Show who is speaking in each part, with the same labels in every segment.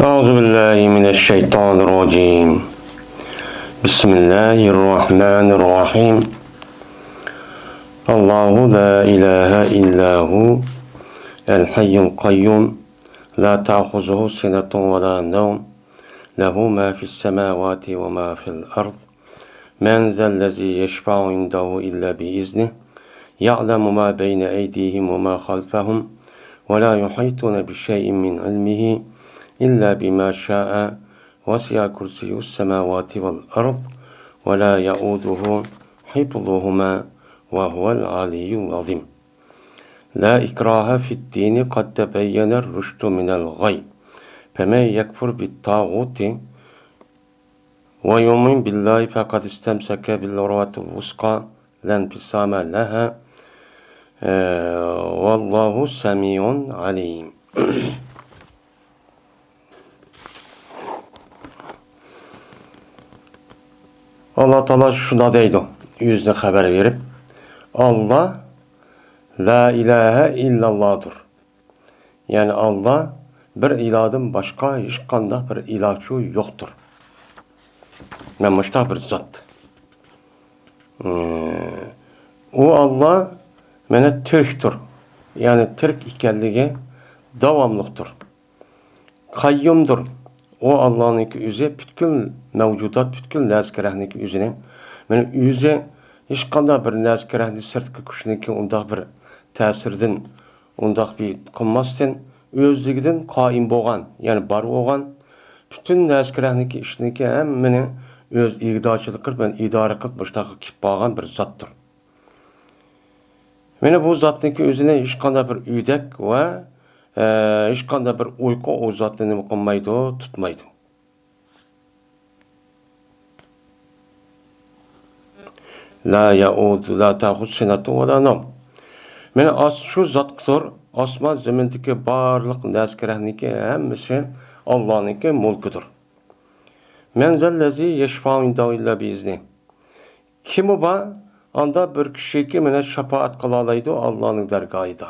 Speaker 1: أعوذ بالله من الشيطان الرجيم. بسم الله الرحمن الرحيم. الله لا إله إلا هو الحي القيوم لا تأخذه سنة ولا نوم له ما في السماوات وما في الأرض من ذا الذي يشفع عنده إلا بإذنه يعلم ما بين أيديهم وما خلفهم ولا يحيطون بشيء من علمه إلا بما شاء وسع كرسي السماوات والأرض ولا يؤوده حفظهما وهو العلي العظيم. لا إكراه في الدين قد تبين الرشد من الغي فمن يكفر بالطاغوت ويؤمن بالله فقد استمسك بالعروة الوثقى لا انفصام لها والله سميع عليم. Allah Teala şuna deydi, yüzüne haber verip, Allah la ilahe illallah'dır. Yani Allah bir ilahdan başka hiç qandaq bir ilahçı yoktur. Ben başta bir zat. O Allah mene Türk'tür. Yani Türk ikenligi davamlıqtır. Kayyumdur. O Allah'ınki üzü bütün mevcudat, bütün nazkirahniki üzüne. Yani üzü hiç qandaq bir nazkirahni sırtkı kuşniki ondaq bir təsirdin, ondaq bir qılmasdın, özlügidin qaim boğan, yani bar boğan, bütün nazkirahniki işniki hemmini öz igdaçılık qılıb, yani idare qılıb, baştaqı kip bağan bir zattır. Yani bu zatniki özüne hiç qandaq bir üydek ve hiç qandaq bir uyku o zatni nima qılmaydı, tutmaydı. La yaudu la ta'khud sinatu ve la nawm. Mene şu zatdır, asman zemindeki barlıq nazkirahniki hemmisi Allah'ınki mulkudur. Men zellezi yeşfa'u indahu illa biizni. Kim o ba? Anda bir kişi mene şefaat kılalaydı Allah'ın dergahıda.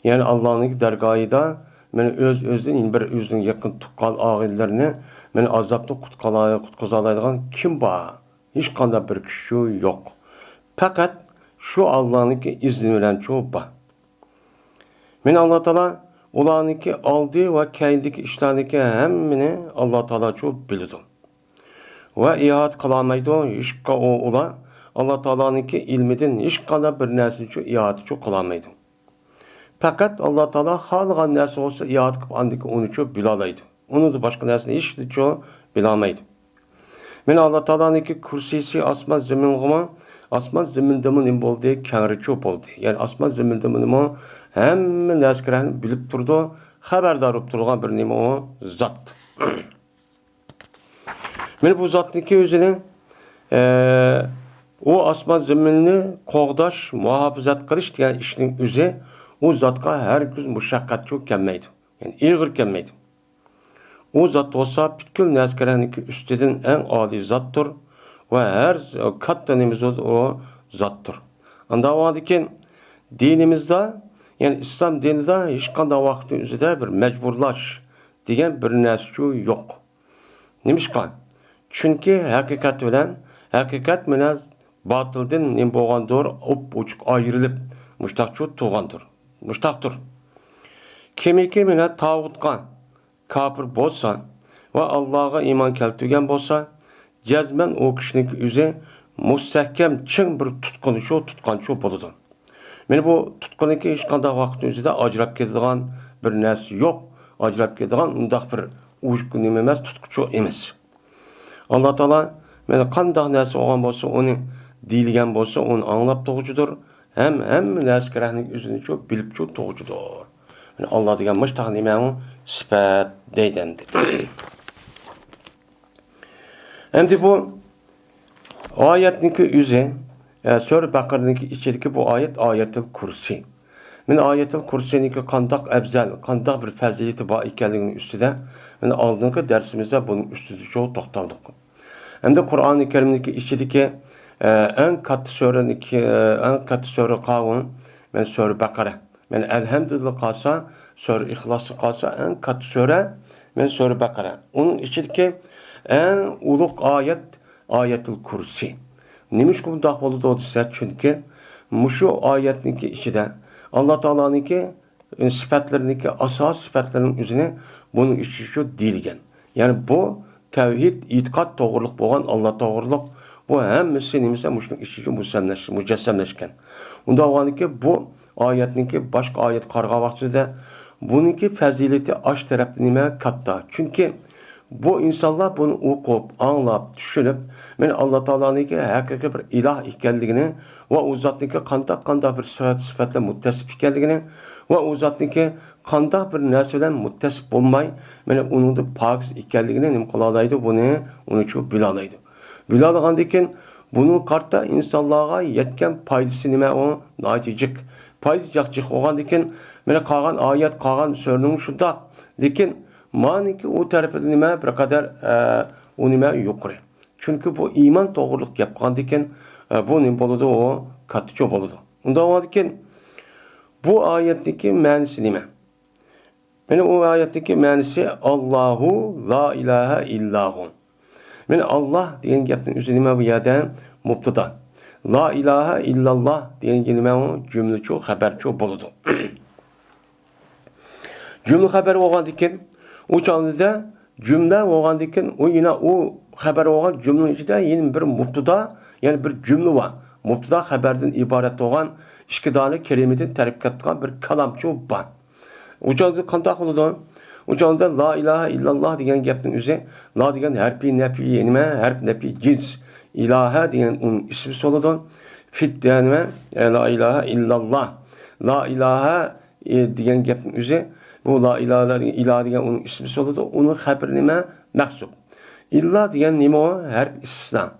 Speaker 1: Yani Allah'ın dergahıda mene özün bir özün yakın tutkal ağillerini mene azaplı kutkazalaydıgan kim ba? Hiç kanda bir kişi yok. Fakat şu Allah'ınki izni bilen çoğu ba. Mene Allah Teala ulanınki aldığı ve kendiki işlerindeki hemmini Allah Teala çoğu biliyor. Ve ihat kılamaydı hiç o ula Allah Teala'nınki ilmidin hiç kanda bir nesini çoğu ihatı çoğu kılamaydı. Fakat Allah Teala halgan nesi olsa ihat kıp andaki onu çoğu bilalaydı. Onu da başka nesini hiç çoğu bilamaydı. Men Allah Teala'nınki kursisi asman zemin gıma asman zeminde mi nim boldu, kengri çoğu boldu. Yani asman zeminde mi nima hemme naskirahni bilip turdu, haberdar olup turgan bir nima o zat. Men bu zatniki özüne o asman zeminini qoğdaş, muhafizat qilish degan ishning o'zi o zatqa her gün mushaqqat çok kelmaydi. Yani ig'ir kelmaydi. O zat olsa bütün naskirahniki üstüden en âli zattır ve her kattanimiz o zattır. Anda o adikin dinimizde yani İslam dininde hiç qanday vakti üzerinde bir mecburlaş degan bir narsa yok. Nimişqa? Çünkü hakikat bilen batıldan nim bolgandır, uçuk ayrılıp muştaqçı tuğandır. Muştaqdır. Kimiki bilen tağutqa kafir bolsa ve Allah'a iman keltirgen bolsa cezmen o kişinin üzü mustahkem çın bir tutkançı boludu. Meni bu tutkanıki hiç qanday vaqtın üzerinde ajrap ketadigan bir narsa yok. Ajrap ketadigan undaq bir uçuk nima emas, tutquchu emas. Allah Teala meni qanday narsa olgan bolsa, onu deyilgen bolsa, onu anlap to'g'uchidir. Hem naskirahning o'zini çok bilip çok to'g'uchidir. Yani Allah degan muştaq nimani sifat deydendi. Endi bu ayetniki üzü Sure Bakara'nınki içindeki bu ayetil kursi. Men ayetil kursiniki qandaq afzal, qandaq bir fazileti var ekanligini üstüde men oldingi dersimizde bunun üstüde çok to'xtaldik. Endi Qur'oni Karimniki içindeki en katı sure qavun men Sure Bakara. Men elhamdülillah qalsa Sure İhlas'ı qalsa en katı sure Men Sure Bakara. Onun içindeki en uluk ayet Ayetul Kursi. Nimiş bundaq boludu dese çünkü muşu ayetniki içinde Allah Taala'nınki sıfatleriniki asas sıfatlarının üzerine bunun içi şu değilgen. Yani bu tevhid, itikat doğruluk boğan Allah doğruluk bu hemmisi nimse muşun içi mücessemleşken. Unda oğaniki bu ayetniki başka ayet qarğa vaxtida bununki fazileti aş tarafta nime katta. Çünkü bu insanlar bunu okup, anlap, düşünüp, men Allah Taala'nınki hakiki bir ilah ekanligini ve o zatniki qandaq bir sıfatla muttasif ekanligini ve o zatniki qandaq bir narsa bilan muttasif bo'lmay, men uningda pokiz ekanligini nim qilalaydi buni, uni chu bilalaydi. Biladigandan keyin buni qarta insonlarga yetgan foydasi nima o natijik. Foydasi yaxshi bo'lgandan keyin men qolgan oyat, qolgan so'rning shundaq, lekin maniki o tarafı nima bir kadar o nima yuqori. Çünkü bu iman doğruluk yapqandiken bu nim boludu o katıcı boludu. Unda oladiken bu ayetteki ma'nisi nima? Meni o ayetteki ma'nisi Allahu la ilahe illahu. Meni Allah degan gapning o'zi nima bu yerda mubtada. La ilahe illallah degan nima o jumlachu xabarchu boludu. Cümle xabar bo'lgandikan o çağında cümle olgandikin o yine o haber olan cümlenin içinde yine bir mubtada yani bir cümle var. Mubtada haberden ibaret olan iki tane kelimetin terkip ettiğin bir kalamçı var. O çağında kandak oldu. O çağında la ilahe illallah diyen gapning üzeri la diyen harfi nefi yenime harf nefi cins ilahe diyen onun ismi soludu. Fit diyenime la ilahe illallah la ilahe diyen gapning üzeri bu la ilahe diyen onun ismi soludu. Onun haberi nime mehsup. İlla diyen nime o harf istisna.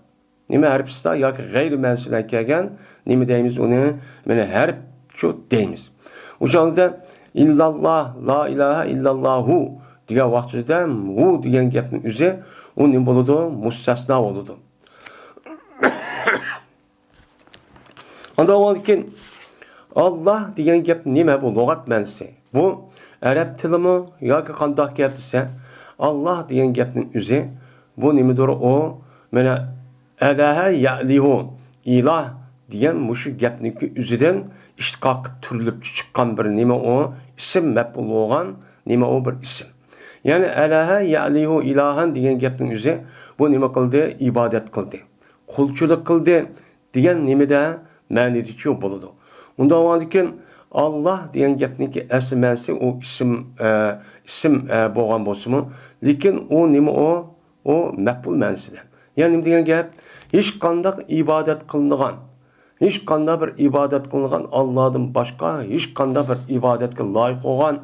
Speaker 1: Nime harf istisna ya ki gayri mensulen kelgen nime deyimiz onu mene harf şu deyimiz. O çağında illallah la ilahe illallahu diye vaxtida hu diyen gapning üzeri o nime boludu mustasna boludu. Onda olarken Allah diyen gap nime bu lügat mensi. Bu Arap tilimi yoki qandaq gap desa Allah degan gapning o'zi bu nimadir o mana alaha ya'lihu ilah degan mushu gapniki o'zidan ishtiqoq turilib chiqqan bir nima o ism maf'ul bo'lgan nima o bir ism. Ya'ni alaha ya'lihu ilahan degan gapning o'zi bu nima qildi? Ibodat qildi. Qulchilik qildi degan nimada ma'nidichi bo'ladi. Unda olarkan Allah degan gapniki asl ma'nosi o ism bo'lgan bo'lsa-mu, lekin o nima o maf'ul ma'nosida. Ya'ni nima degan gap? Hech qanday ibodat qilingan, hech qanday bir ibodat qilingan Allohdan boshqa hech qanday bir ibodatga loyiq bo'lgan,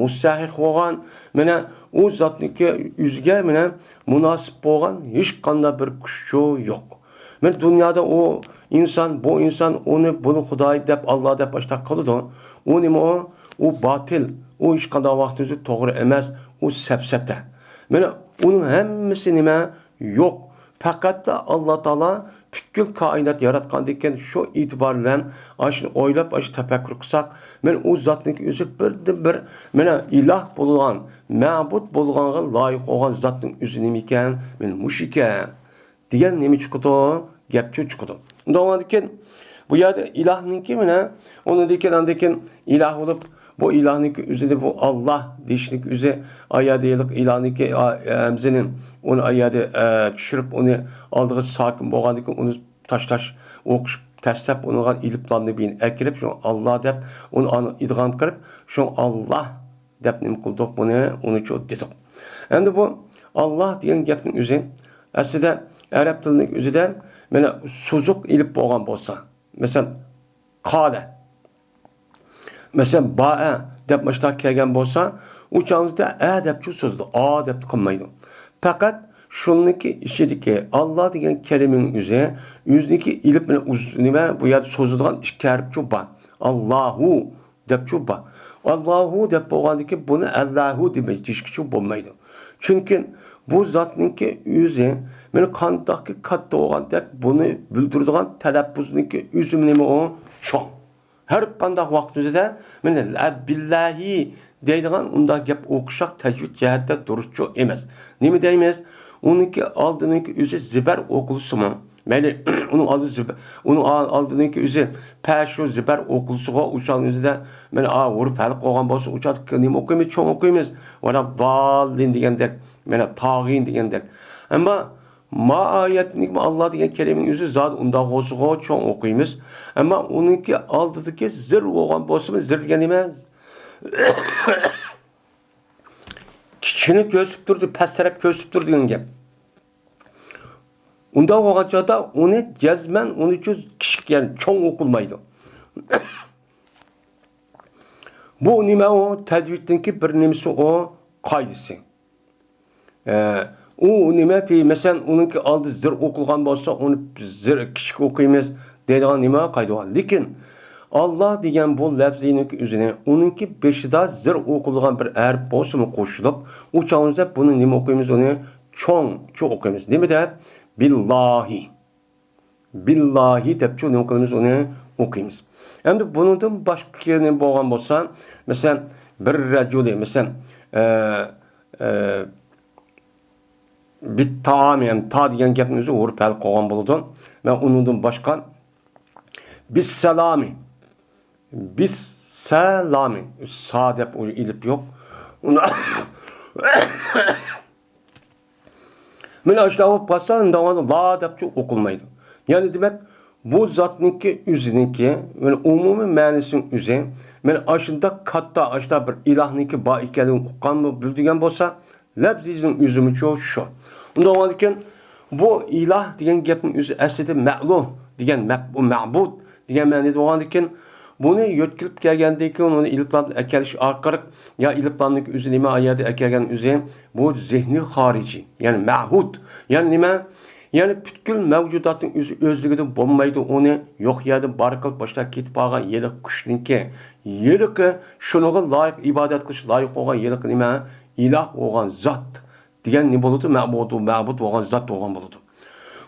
Speaker 1: mustahiq bo'lgan, mana o zotniki o'ziga mana munosib bo'lgan hech qanday bir kuch yo'q. Men dunyoda o insan, bu insan onu bunu Xudoy deb Allah deb boshqa qiladi. O nima o batil, o hech qanday vaqtida to'g'ri emas, o safsata. Mana uning hammasi nima yo'q. Faqat Allah Taala butkul koinot yaratgandan keyin shu e'tibor bilan ashuni o'ylab, ash tafakkur qilsak, men u zotning o'zi bir mana iloh bo'lgan, ma'bud bo'lganga loyiq bo'lgan zotning o'zi nima ekan? Men mush ekan degan nima chiqdi? Gap chiqdi. Undan bu yerda ilahninki mana onu deken ilah olup bu ilahninki üzeri bu Allah deyişlik üzeri ayadıylık ilahninki emzenin onu ayadı düşürüp onu aldığı sakin boğandık onu taş okuş təsləb onun iliplanını biyin əkirib şu Allah dep onu idğam qırıb şu Allah dep nim qıldıq bunu onu çok dedik. Hem bu Allah diyen gapning üzeri aslında Arap dilinin üzerinden mana suzuk ilip boğan bolsa mesela qala mesela ba'a deb müştaq kelgan bolsa u chog'imizda a deb so'zdi a deb qilmaydi. Faqat shuniki ichidagi Allah degan kalimaning o'ziniki ilib bilan nima bu yerda so'ziladigan ikki harf bor. Allahu deb bor. Allahu deb bo'lgandiki buni Allahu deb deyishga bo'lmaydi. Chunki bu zotningki o'zi meni qandaqki katta bo'lgandek buni bildiradigan talaffuzniki o'zi nima o cho'ng. Her qandaq vaqtida meni billahi deydigan unda gap o'qishaq tajvid jihatda durustchu emas. Nima deymiz? Uniki oldiniki o'zi zibar o'qilsimi? Mayli, uning oldiniki o'zi pashu zibar o'qilsiga o'shan o'zida mana urib hal qolgan bo'lsa, o'sha nima o'qiymiz, cho'ng o'qiymiz. Mana dallin degandek, mana tag'in degandek. Ammo Ma'ayetlik Allah degan kelimenin yüzü zat unda olsuğa çoğun okuymiz. Ama onunki aldıdaki zir olgan bolsa zir degan nima? Kichini ko'rsib turdi, past taraf ko'rsib turdi degan gap. Unda olganchada uni jazman uni uchun kichik, ya'ni cho'ng o'qilmaydi. Bu nima o? Tajvidninki bir nimasi o qoidasi. O nima fi masalan uningki oldi zir o'qilgan bo'lsa, uni zir kichik o'qiymiz deydigan nima qoida bor. Lekin Allah degan bu lafzininki o'zini uningki beshida zir o'qilgan bir harf bo'lsa-mu qo'shilib, u chog'imizda buni nima o'qiymiz? Uni cho'ng o'qiymiz. Nima deb? Billahi. Billahi deb nima qilamiz? Uni o'qiymiz. Endi bundan boshqa nima bo'lgan bo'lsa, masalan bir rajuli, masalan bit tamam ta degan gapni o'zi urib hal qolgan bo'ladi. Men undan boshqa bis salami. Bis salami. Sa deb ilib yo'q. Men aşağı passan davada la deb o'qilmaydi. Ya'ni demak bu zotniki o'ziniki, yani umumiy ma'nosini o'zi, men ashunda katta ashda bir ilohniki bor ekanligini uqqanmi bildigan bo'lsa, lafzining o'zimi shu. Unda ekan bu iloh degan gapning o'zi aslida ma'luh degan ma'bud degan ma'noda bo'lgan ekan, buni yo'tkilib kelgandan keyin uni iliblarni akalish orqali ya iliblarning o'zi nima ayati akalgan o'zi bu zehni xorijiy, ya'ni ma'hud, ya'ni nima? Yani bütün mevcudatın özlüğünden bulmaydı onu yok yerden barkılıp başta ketip ağan yelik kuşninki. Yelik şunuğa layık ibadet kılış layık olan yelik nime? İlah olan zat. Diyen ne buludu? Ma'bud olan zat olan buludu.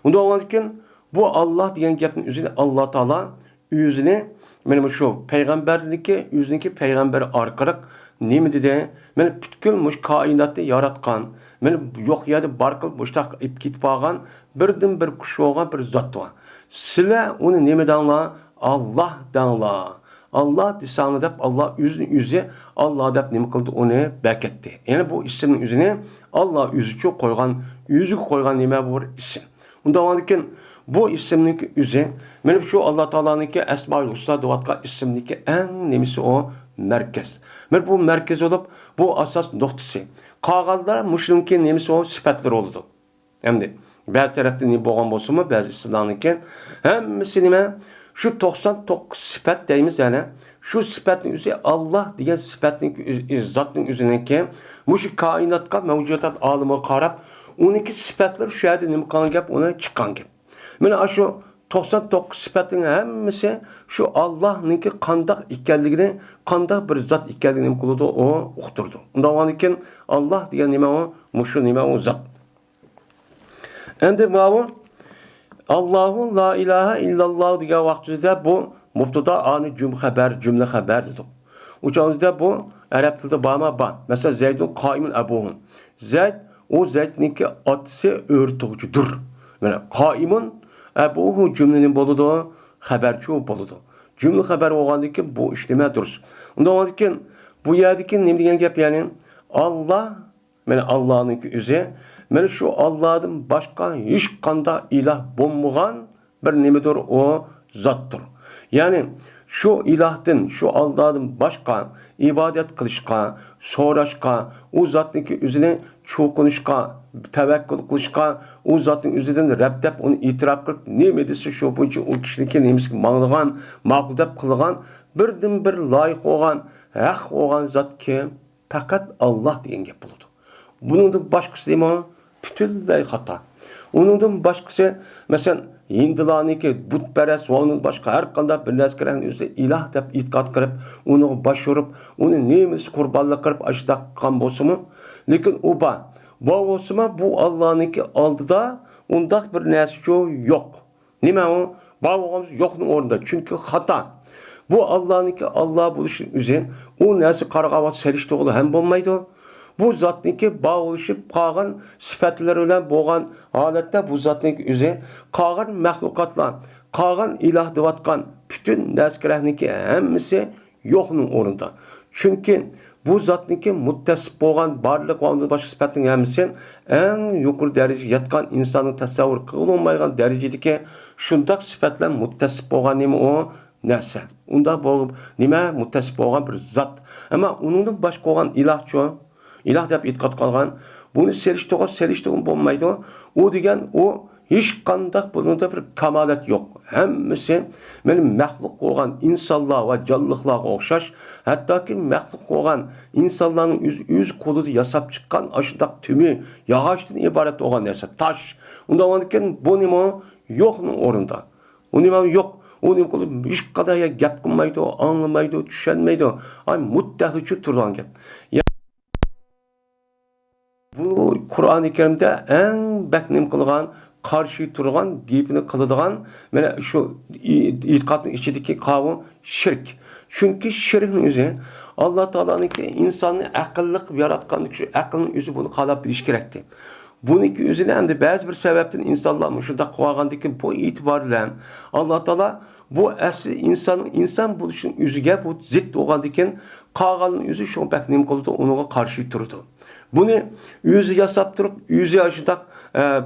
Speaker 1: Onda olanken bu Allah diyen gapın üzerine Allah Teala yüzüne benim şu peygamberliği yüzündeki peygamber arkarak ne mi dedi? Ben bütün muş kainatı yaratkan, men yo'q yerda barqil mushtaq ip ketib qolgan birdan bir kush bo'lgan bir zot bor. Sizlar uni nima danglar? Allah danglar. Allah desanglar deb Allah o'zi Allah deb nima qildi? Uni beketdi. Ya'ni bu ismning o'zini Allah o'zi uchun qo'ygan nima bu ism. Unda ekan bu ismning o'zi men shu Alloh taolaninki asmaul husna deyotgan ismniki eng nimasi o merkez. Men bu merkez bo'lib, bu asas nuqtasi. Qağallar müşrimki nemisi o sifatlar oldu. Hem de bazı tarafta ne boğan bolsa mı bazı İslam'ınki hemmisi nime şu 99 sifat deyimiz yani şu sifatın üzeri Allah diyen sifatın zatın üzerindeki şu kainatka mevcudat alımı qarab onunki sifatlar şu yerde nime kalan gap ona çıkan gap. Mene şu 99 sifatın hemmisi şu Allah'ınki qandaq ekanligini, qandaq bir zat ekanligini qiladi o uqtirdi. Unda ekan Allah degan nima o? Mushu nima o zat. Endi bu Allahu la ilaha illallah degan vaqtida bu mubtada ani jumla xabar dedik. O'shaningizda bu arab tilida borma bor. Masalan Zaydun qoimun abuhun. Zayd o Zaydniki otisi o'rtug'chidir. Mana qoimun abuhu cümlenin boludu, haberçi boludu. Cümle haber olgandan keyin bu işleme durus. Unda olgandan keyin bu yerdeki ne degan gap yani Allah, mana Allah'ın o'zi, mana şu Allah'dan başka hiç qanday ilah bo'lmagan bir nimadir o zatdır. Yani şu ilahdan, şu Allah'dan başka ibadet qilishga, so'rashga, o zatniki o'zini cho'qinishga, tevekkül qilishga, o zatın o'zidan Rabb deb uni e'tirof qilib, nima desa shu bo'yicha u kishiniki nemasi ma'ng'igan, ma'qul deb qilgan, birdan bir loyiq bo'lgan, haq bo'lgan zot kim? Faqat Allah degan gap bo'ladi. Buningdan boshqasi nima? Butunlay xato. Uningdan boshqasi, masalan, Hindilarniki butparast va undan boshqa har qanday bir narsalarni o'zi iloh deb e'tiqod qilib, uni boshurib, uni nemasi qurbonlik qilib ashda qilgan bo'lsa-mu, lekin u bu olsa bu Allah'ınki aldıda undaq bir narsa yo'q. Nima o? Bu olganimiz yo'qning o'rnida. Chunki xato. Bu Allah'ınki Allah buluşun üzün, o nesi kargavat seliştiği hem bulmaydı. Bu zatniki bağ oluşup kalan sıfatları olan boğan halette bu zatniki üzün, kalan mahlukatlar, kalan ilah divatkan bütün neskerehniki hemmisi yoğunun orunda. Çünkü bu zatniki muttesip boğan barlık ve onun başka sıfatının hemmisi en yukarı derece yatkan insanın tasavvur kılınmaygan derecedeki şundak sıfatla muttesip boğan nemi o narsa. Unda bu nima muttesip boğan bir zat. Ama onun başka olan ilah çoğu. İlah deb e'tiqod qilgan. Buni selishtig'i bo'lmaydi. U degan u hech qanday bunda bir kamolat yo'q. Hammasi meni maxluq bo'lgan insonlar va jonliqlarga o'xshash, hattoki maxluq bo'lgan insonlarning o'z qo'lida yasab chiqqan ashundaq tumi, yog'ochdan iborat bo'lgan narsa, tosh. Unda ekan bu nima yo'qning o'rinda. U nima yo'q. U nima qilib hech qanday gap qilmaydi, anglamaydi, tushunmaydi. Ay muttahichi turgan gap. Bu Kur'an-ı Kerim'de en beknim kılgan, karşı turgan, giyipini kılıdığan, yani şu itikadın içindeki kavim şirk. Çünkü şirkin yüzü Allah Teala'nın ki insanı akıllık yaratkanlık, şu akılın yüzü bunu kalap biliş gerekti. Bunun iki yüzüne hem de bazı bir sebepten insanlar şurada koyağındaki bu itibarla Allah Teala bu asli insan buluşun yüzüge bu zıt oğandaki kağalın yüzü şu beknim kılıdı ona karşı turdu. Bunu yüzü yasap durup, yüzü aşıdak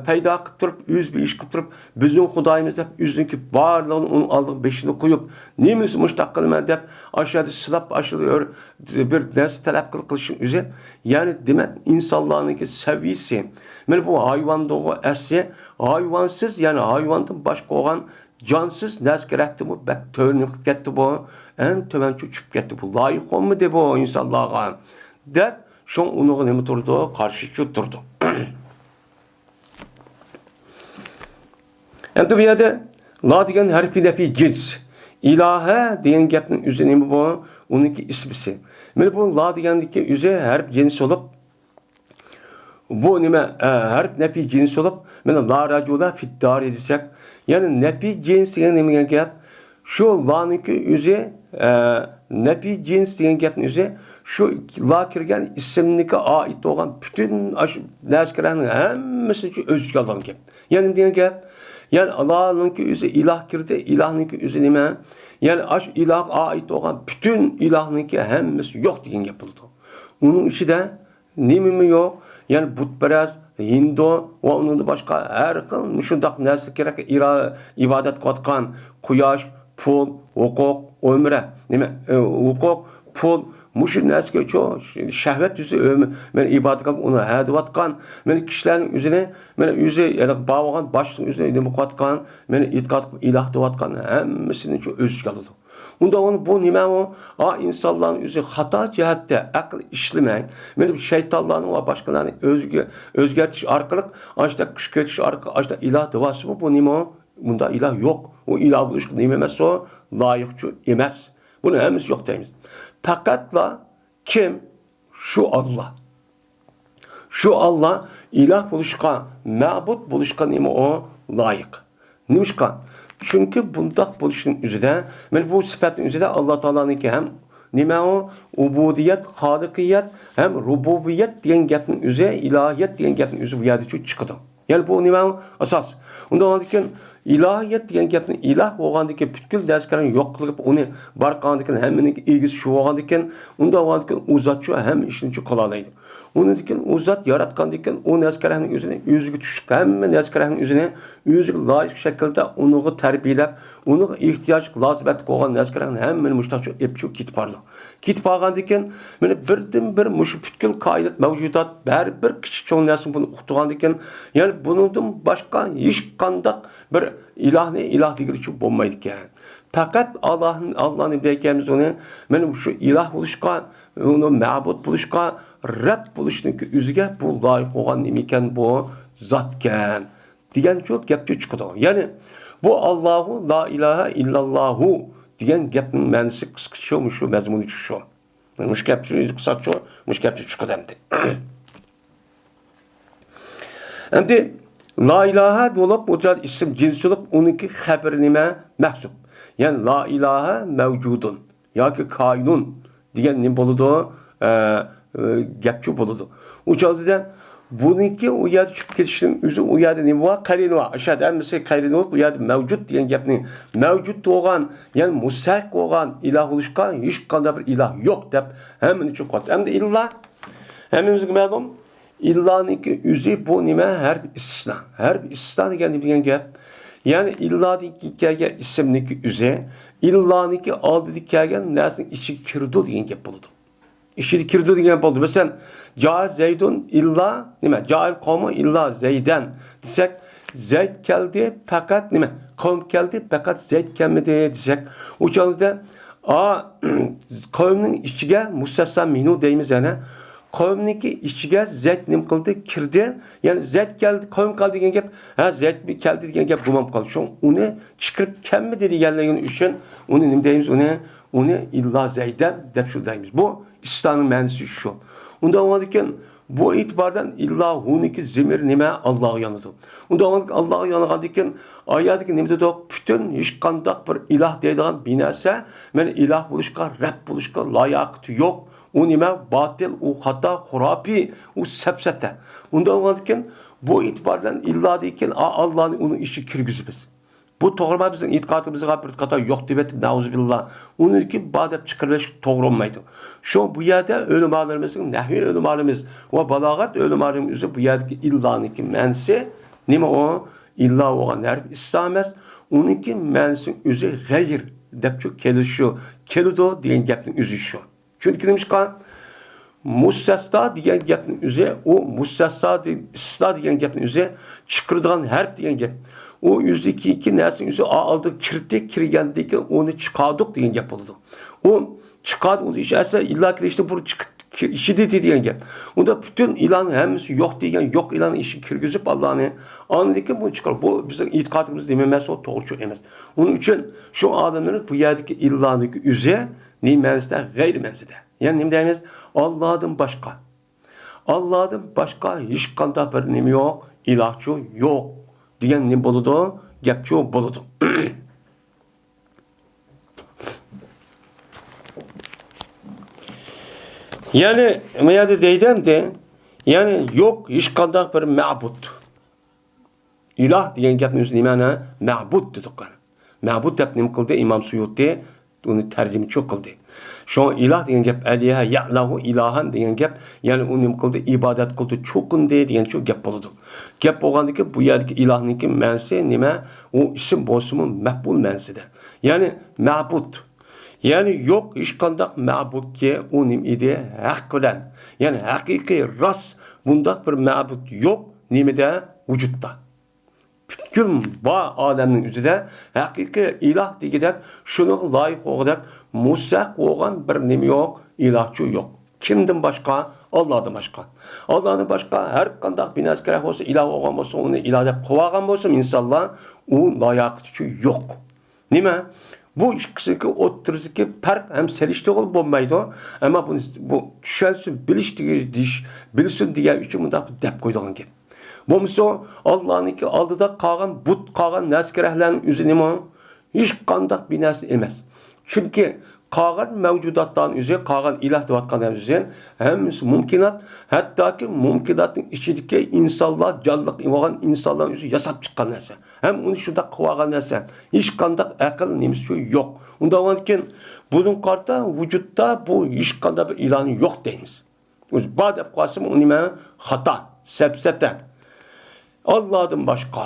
Speaker 1: payda qilib turib, yüz bir iş qilib turib, bizim Xudayimiz deb yüzünki barlığını onun aldığı beşini koyup, neyimiz muştaq qilman deb aşağıda silap aşılıyor bir narsa talep qilishing yüzü. Yani demek insanlarınki seviyesi. Mana bu hayvandagi asli hayvansız, yani hayvandan başqa olan cansız narsa kerakdi bu, bak tövrünü qilib ketdi bu, en töven çöküp ketdi bu. Layık olmadı bu insanlarga deb şoň unuğa nima turdu? Karşı turdu. Endi bu yerda la degan harfi nefi cins. İlahe degan gapning o'zi nima bu? Uniki ismisi. Mana bu la degandiki o'zi harf cins olup bu nima harf nefi cins olup mana la racula fit dar desek, yani nefi cins degan nima degan gap? Şu la'niki o'zi nefi cins degan gapning o'zi şu la kirgen isimniki ait olan bütün narsalarning hammasi shu o'ziga olgan gap. Yani degan gap, yani Allah'ınki o'zi ilah kirdi, ilahniki o'zi nima? Yani aş ilah ait olan bütün ilahniki hammasi yo'q degan gap bo'ldi. Uning ichida nima yo'q? Yani butparast, Hindu va undan boshqa har xil shundaq narsa kerak ibodat qilayotgan quyosh, pul, huquq, umra, nima? Huquq, pul Muşu neske çok şehvet yüzü men ibadet kılıp onu hedivatkan men kişilerin üzerine men yüzü yani bağlagan başın üzerine demokratkan men itikat ilah divatkan hemmesini çok özgü aldı. Unda onu bu nima o insanların yüzü hata cihette akıl işlemek men şeytanların ve başkalarının özgertiş arkalık ancak kışkırtış arka ancak ilah divası mı bu nima bunda ilah yok. O ilah buluş nima emas o layıkçı emas. Bunu hemmesi yok deyimiz. Fakatla kim? Şu Allah. Şu Allah ilah buluşka, mabut buluşka nima o layık. Nimişka? Çünkü bundak buluşun üzerinde, bu sıfatın üzerinde Allah Teala'nınki hem nima o ubudiyet, halikiyet hem rububiyet diyen gapning üzerinde, ilahiyet diyen gapning üzerinde bu yerde çıkıdı. Yani bu nima o asas. Ondan oldukten İlahiyet degan gapni ilah bo'lgandan butkul darslarni yo'q qilib uni barqandan hammaning egisi shu bo'lgandan unda bo'lgandan u zot shu ham ishni qila oladi. Unikin u zot yaratgandan u naskarahning o'zini o'ziga tushib hamma naskarahning o'zini o'ziga loyiq shaklda uni tarbiyalab uni ehtiyoj lozimat bo'lgan naskarahni hammani mushtaqcha epchu ketib bordi. Ketib qolgandan mana birdan bir mush butkul qoidat mavjudot bir kichik cho'ng narsani buni uqtirgandan ya'ni bundan boshqa hech qanday bir ilahni ilah degichi bo'lmaydi ekan. Faqat Allah'ın deyikemiz onu benim şu ilah buluşka, onu ma'bud buluşka, Rab buluşniki üzge bu layık olan nimiken bu zatken diyen çok gapçı çıkıdı. Yani bu Allahu la ilahe illallahu diyen gapning ma'nosi qisqacha şu mazmuni şu. Mush gapçı qisqacha mush gapçı çıkıdı endi. Endi la ilahe dolup o isim cins olup onunki xabari nima mahsub. Yani la ilahe mevcudun. Yoki kainun degan nima bo'ladi? Gapchi bo'ladi. O'sha buniki u yerda tushib ketishining o'zi u yerda nima bor? Qarin bor. Ashad hammasi qarin bo'lib, u yerda mavjud degan gapni mavjud bo'lgan, ya'ni mustaq bo'lgan iloh bo'lishga hech qanday bir iloh yo'q deb hammani cho'qot. Endi illoh hammamizga ma'lum. Illoniki o'zi bu nima? Har bir istisno. Har bir istisno degan gap. Yani illadiki kelgan ismniki o'zi, illoniki oldida kelgan narsaning ichiga kirdi degan gap bo'ladi. İçeri kirdi degan gap bo'ldi. Masalan, Ja'a Zeydun illa nima? Ja'al qavmu illa Zeydan desek, Zeyd keldi fakat nima? Qavm keldi fakat Zeyd kelmedi desek, o'shaningda qavmning ichiga mustasna minu deymiz yana. Qavmniki ichiga Zeyd nim qildi, kirdi. Ya'ni Zeyd keldi, qavm qoldi degan gap, Zeyd bir keldi degan gap bo'lmab qoldi. Shu uni chiqirib kelmedi deganligi uchun uni nima deymiz? Uni illa Zeydan deb shu deymiz. Bu İslam'ın ma'nosi shu. Unda oladigan bu itibardan illahuniki zemir nima? Allohga yonadi. Unda Allohga yongandikan oyatdagi nima dedi? Bütün hech qanday bir iloh deydigan bir narsa, meni iloh bo'lishga, Rabb bo'lishga loyiqi yo'q. U nima? Batil, u xato, xurafi, u sapsata. Unda oladigan bu itibardan illo degan Allohni uni ishi kirgizibmiz. Bu to'g'ri bizning e'tiqodimizga bir qator yo'q deb aytib, nauzubillah. Uniki badab chiqarish to'g'ri olmaydi. Shu bu yerda ulamolarımızın, nahviy ulamolarimiz va balog'at ulamolarimiz bu yerdagi illoniki ma'nosi nima o? Illo bo'lgan harf istamas, uniki ma'nosi o'zi g'ayr deb keladi degan gapning o'zi shu. Chunki nimishqa mustasno degan gapning o'zi, u mustasno degan gapning o'zi chiqiradigan harf degan gap. O yüzdeki iki nersin yüzü aldık, kirgendik, onu çıkardık diye yapıldı. O çıkardı, onu işe illa ki işte bu işi dedi diye gap. Onda bütün ilanın hemisi yok diyen, yok ilanın işi kirgizip Allah'ını anladık ki bunu çıkar. Bu bizim itikadımız dememez, o doğru emez. Onun için şu adamların bu yerdeki illanıki üze ne menzide, gayri menzide. Yani ne diyemiz? Allah'ın başka. Allah'ın başka hiç kanda bir nemi yok, ilahçı yok. Diyen ne boludu? Gapçı boludu. Yani meyade deydem de yani yok hiç kadar bir ma'bud. İlah diyen gapning o'zi nimani? Ma'bud dedik. Ma'bud deb nim qildi İmam Suyuti uni tarjima qildi. Şu ilah degan gap aliha ya'lahu ilahan degan gap, ya'ni u nim qildi ibodat qildi, cho'qindi degan shu gap bo'ladi. Gap bo'lgandiki bu yerdagi ilohniki ma'nosi nima? U ism bo'lsa-mu maqbul ma'nosida. Ya'ni ma'bud. Ya'ni yo'q hech qanday ma'budga u nim edi haq bilan. Ya'ni haqiqiy rost bundaq bir ma'bud yo'q nimada vujudda. Bütün bu alemnin üzerinde hakiki ilah degidek şunu layık olarak musak olan bir nemi yok, ilahçı yok. Kimden başka? Allah'dan başka. Allah'dan başka her kandak bir neskerek olsa, ilah olan olsa, onu ilah edip kovagan olsa insanlar o layıkçı yok. Nime? Bu ikisindeki oturuzdaki fark hem selişte olup olmaydı ama bu düşensin, bilsin diye üçün bunda dep koyduğun gibi. Bo'lmasa Allohning oldida qolgan but qolgan naskerahlarning o'zi nima? Hech qanday bir narsa emas. Chunki qolgan mavjudotlarning o'zi, qolgan iloh deyotgan o'zi hammasi mumkinat, hattoki mumkinatning ichidagi insonlar, jonliq bo'lgan insonlarning o'zi yasab chiqqan narsa. Ham uni shunda qilgan narsa. Hech qanday aql nimasi yo'q. Unda o'tgan bunun qarta vujudda bu hech qanday bir iloh yo'q deymiz. O'zi ba'd deb qo'ysa u nima? Xato, sapsata. Allah'dan başka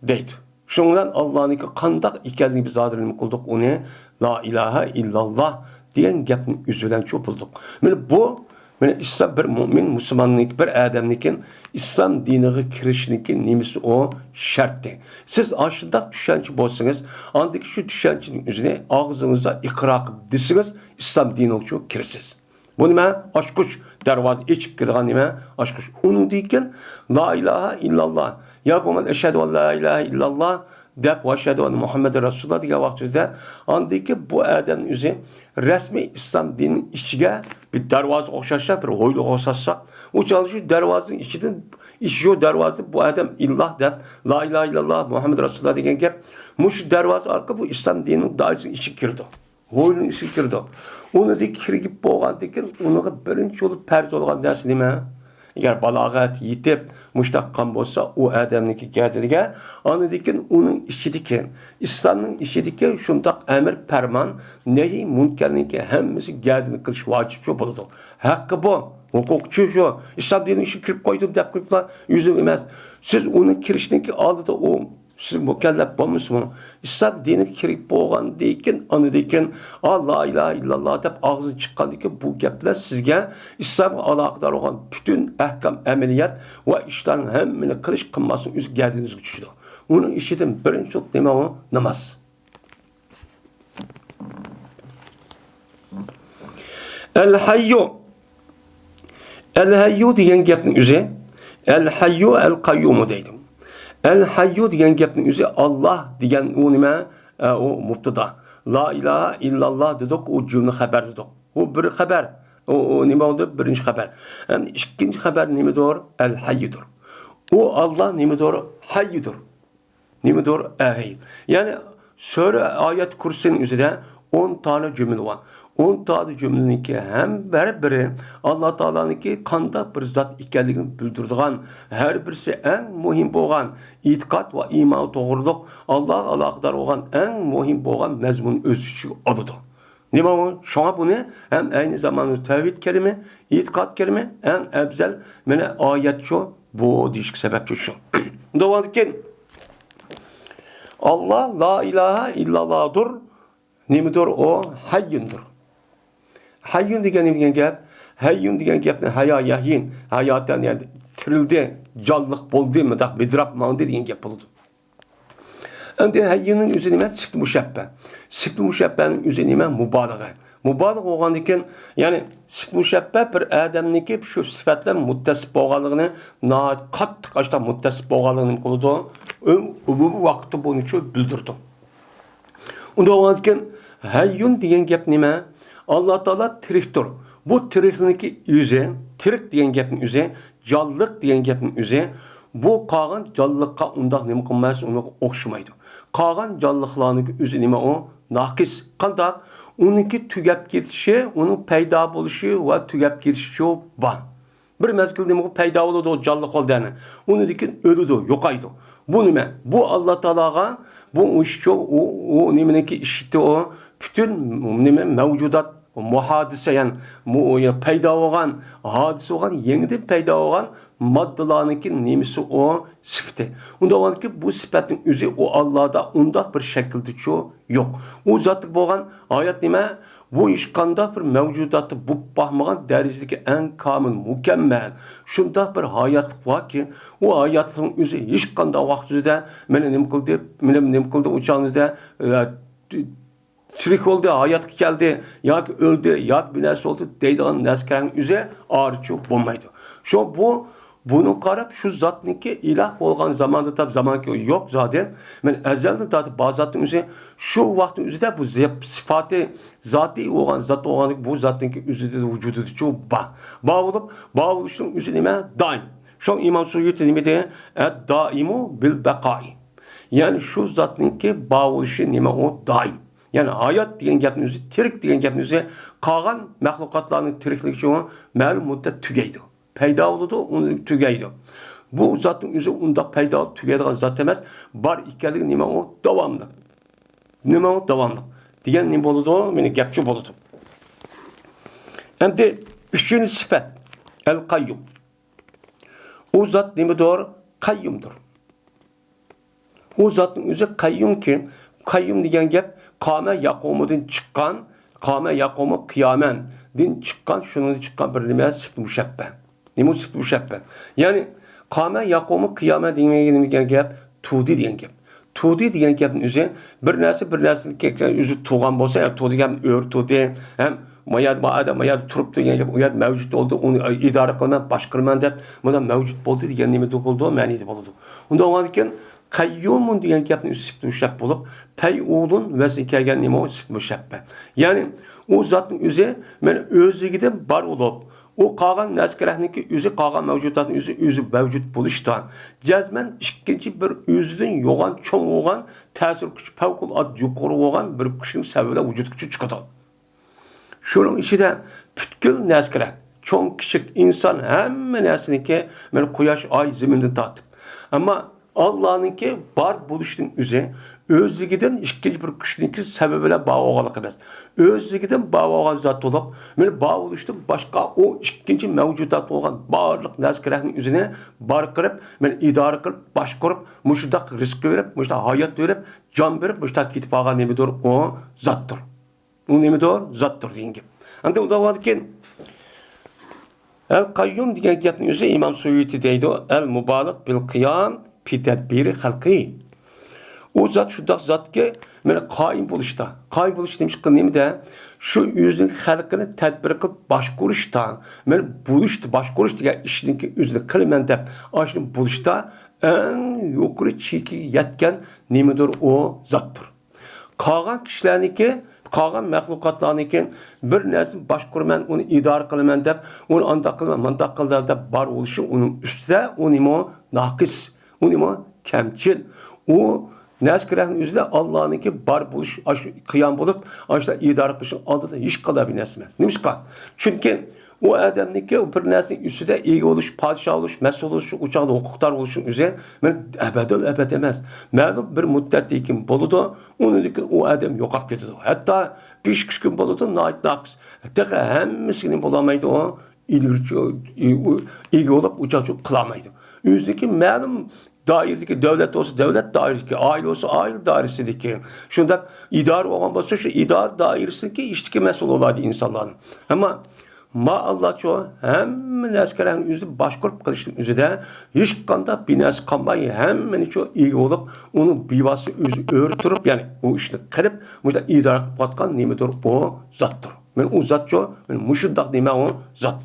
Speaker 1: deydi. Şundan Allah'ın kandak ikenliği biz adını kıldık onu la ilahe illallah diyen gapni üzülen çok bulduk. Bu İslam bir mümin, Müslümanlık, bir adamlıkın İslam dinine kirişinin nimisi o şarttı. Siz aşırıda düşünce bolsanız, andaki şu düşüncenin üzerine ağzınızda ikrak desiniz, İslam dinine çok kirisiz. Bu nime? Aşkuş dervazı içip girgan nime? Aşkuş. Onun deyken la ilahe illallah. Ya kuman eşhedü en la ilahe illallah dep ve eşhedü en Muhammed Resulullah diye vaktizde andaki bu adamın üzeri resmi İslam dininin içine bir dervazı okşaşsa, bir hoylu okşaşsa O çalışıyor darvozanın ichidan şu darvoza bu adam illah deb la ilahe illallah Muhammed Resulullah degan gap mush darvoza orqali bu islom dinining doirasining ichiga kirdi. Ho'yning ichiga kirdi. Uni de kirgib bo'lgandan keyin uniga birinchi yo'li farz bo'lgan narsa nima? Agar balog'at yetib mushtaqqa bo'lsa, u odamniki gadiga, anidikin uning ichidagi islomning ichidagi shundoq amr farmon, nahi munkarniki hammasi gadini qilish vojib shu bo'ladi. Haqqi bu. Hukukçu şu, İslam dinin işi kirip koydum dep kırıplar, yüzüm emez. Siz onun kirişindeki alıda o, siz mükellef olmuş mu? İslam dini kirip boğan deyken, anı deyken, Allah ilahe illallah dep ağzı çıkan deyken, bu gepler sizge İslam alakadar olan bütün ehkam, ameliyat ve işlerin hemmini kılış kılmasını üz geldiğiniz güçlüdür. Onun işitin birinci çok deme o namaz. El-Hayyu El-Hayyu degan gapning o'zi El-Hayyu El-Qayyum deydi. El-Hayyu degan gapning o'zi Allah degan u nima? O mubtada. La ilaha illallah dedik, o cümle xabar dedik. O bir xabar. O nima bo'ldi? Birinchi xabar. Endi ikkinchi xabar nimadir? El-Hayyudir. O Allah nimadir? Hayyudir. Nimadir? Hayy. Ya'ni sura oyat kursisining o'zida 10 tane cümle var. 10 tane cümleniki hem her biri Allah Teala'nınki kanda bir zat ikenligini bildirdiğen, her birisi en muhim boğan itikat ve iman doğruluk Allah alakadar olan en muhim boğan mezmun özüçü adıdır. Ne var? Şuna bunu hem aynı zamanda tevhid kelime, itikat kelime en ebzel mene ayet şu bu dişik sebep şu. Doğadıkken Allah la ilahe illallah'dır. Nemidir o? Hayyindir. Hayyun degan gap, hayyun degan gapni haya yahin, hayotdan yani tirildi, canlılık bo'ldi, mıdak bidrab mandi degan gap bo'ldi. Endi hayyunning o'zi nima? Sifat mushabba. Sifat mushabbaning o'zi nima? Mubolag'a. Mubolag'a bo'lgandan keyin, ya'ni sifat mushabba bir odamniki shu sifatlar muttasif bo'lganligini, qattiq ashta muttasif bo'lganligini qildi. Umumiy vaqtda buni bildirdi. Unda bo'lgandan keyin hayyun degan gap nima? Allah Teala tiriktir. Bu tirikliğindeki yüze, tirik diyen gapning yüze, canlılık diyen gapning yüze, bu qolgan canlılıkka undaq nima qilmaysiz, ona o'xshamaydi. Qolgan canlılıklarning yüze nima o? Naqis. Qandaq? Uniki tugab ketishi, uning paydo bo'lishi va tugab ketishi bor. Bir mezgil nima paydo bo'ladi o canlılık olgani. Unidikin o'ladi, yo'qaydi. Bu nima? Bu Allah Teala'ga bu ish o nimaniki ishiti o bütün nima mevcudat muhadise yani paydo bo'lgan hadise bo'lgan yengiden paydo bo'lgan moddalarniki nimasi o sifati. Unda bo'lganki bu sifatning o'zi o Allohda undaq bir shaklda yo'q. U zotlik bo'lgan oyat nima? Bu ish qanday bir mavjudotni bu baxmagan darajadagi eng komil, mukammal shunday bir hayotlik borki, u hayotning o'zi hech qanday vaqtida meni nima qildi o'chog'ingizda tirik oldu, hayat geldi, yak öldü, yak bir narsa oldu deydiğin neskerin üze ağrıçı bulmaydı. Şu bunu qarab şu zatniki ilah olgan zamanda tabi zamanki yok zaten. Ben ezelde tabi bazı zatın üze şu vaktin üzerinde bu sıfatı zati olan zat olan bu zatniki üzerinde vücudu şu bağ oluşun üzerine daim. Şu İmam Suyuti nime de daimu bil bekai. Yani şu zatniki bağ oluşu nime o daim. Yani hayat degan gapning o'zi, tirik degan gapning o'zi qolgan mahluqotlarning tirikligi uchun ma'lum muddat tugaydi. Paydo bo'ladi, uni tugaydi. Bu zotning o'zi unda paydo tugaydigan zot emas, bor ekanligi nima u? Davomli. Nima u? Davomli. Degan nima bo'ladi? Meni gapchi bo'ladi. Endi uchinchi sifat el-Qayyum. O zot nimadir? Qayyumdir. O zotning o'zi qayyumki, qayyum degan gap Kâme yakumudun çıkan, kâme yakumu kıyamen din çıkan, şunun çıkan bir nime sıfır müşebbe. Nime sıfır müşebbe. Yani kâme yakumu kıyamen diyen gap, tudi diyen gap. Tudi diyen gapın üzeri bir nesli üzü tuğan bolsa, ya tudi hem ör tudi, hem mayad turup diyen gap, uyad mevcut oldu, onu idare kılman, başkırman dep, buna mevcut oldu diyen nime dokuldu, meniydi oldu. Onda olanken, Kayyumun degan gapning sifat mushabb bo'lib, pay'ulun vaziga kelgan nima sifat mushabba. Ya'ni u zotning o'zi men o'zligidan bor bo'lib, O qolgan narsalarniki o'zi qolgan mavjudotning o'zi mavjud bo'lishdan jazman ikkinchi bir o'zidan yo'g'on cho'ng bo'lgan ta'sir kuchi favqulodda yuqori bo'lgan bir kuchning sababida vujudga chiqadi. Shuning ichida butkul narsalar cho'ng kichik inson hamma narsaniki mana quyosh, oy, zamindan tortib. Ammo Allah'nınki bar buluşun üzeri özlüğüden ikkinchi bir kuchniki sababiyle bağlıqlık emas. Özlüğüden bağlı zat olup, men bağlıştım başka o ikkinchi mevcudat olan barlıq narsalarning üzerine bar qilib, men idora qilib, boshqarib, mushundaq rizq berib, mushundaq hayot berib, jon berib, mushundaq ketib qolgan nimadir o zatdir. U nimadir? Zatdir degan gap. Endi unda borken El-Qayyum degan gapning o'zi Imom Suyuti deydi, el-mubalagh bil qiyam fi tadbiri xalqi. O zat shundoq zatki, mana qoyim bo'lishda. Qoyim bo'lish demoqchi nimada? Shu o'zining xalqini tadbir qilib boshqarishda, mana bo'lishda, boshqarish degan ishninki o'zini qilaman deb, ashuni bo'lishda eng yuqori chekiga yetgan nimadir o zatdir. Qolgan kishilarniki qolgan maxluqotlarniki bir narsani boshqaraman, uni idora qilaman deb, uni undaq qilaman, mundaq qilaman deb bar bo'lishi uning ustida unimo naqis, unimo kamchil. U narsalarning o'zida Allohniki bar bo'lish, qiyam bo'lib, ashula idora qilish oldida hech qanday bir narsa emas. Nimishqa? Chunki o adamniki bir narsaning ustida ega bo'lish, podshoh bo'lish, mas'ul bo'lish, uchoqda huquqdor bo'lish o'zi men abadul abad emas. Ma'lum bir muddatdan keyin bo'ladi, undan o adam yo'qolib ketadi. Hatto 5 kun bo'ladi, naqs. Hatto hammasini bo'lmaydi, o ilgirchi ega bo'lib uchoq qila olmaydi. O'ziki ma'lum dairedeki devlet olsa devlet dairesindeki, aile olsa aile dairesindeki, şunda idare olan olsa şu idare dairesindeki işteki mesul olaydı insanların. Ama Allah çoğu hem neskerlerin yüzü başkurup kılıştığın yüzüde hiç kanda bines kalmayı hem çoğu iyi olup onun bivası yüzü örtürüp yani o işini kırıp burada idare patkan nimedir o zattır. Ben o zat çoğu, ben muşuddak nime o zat.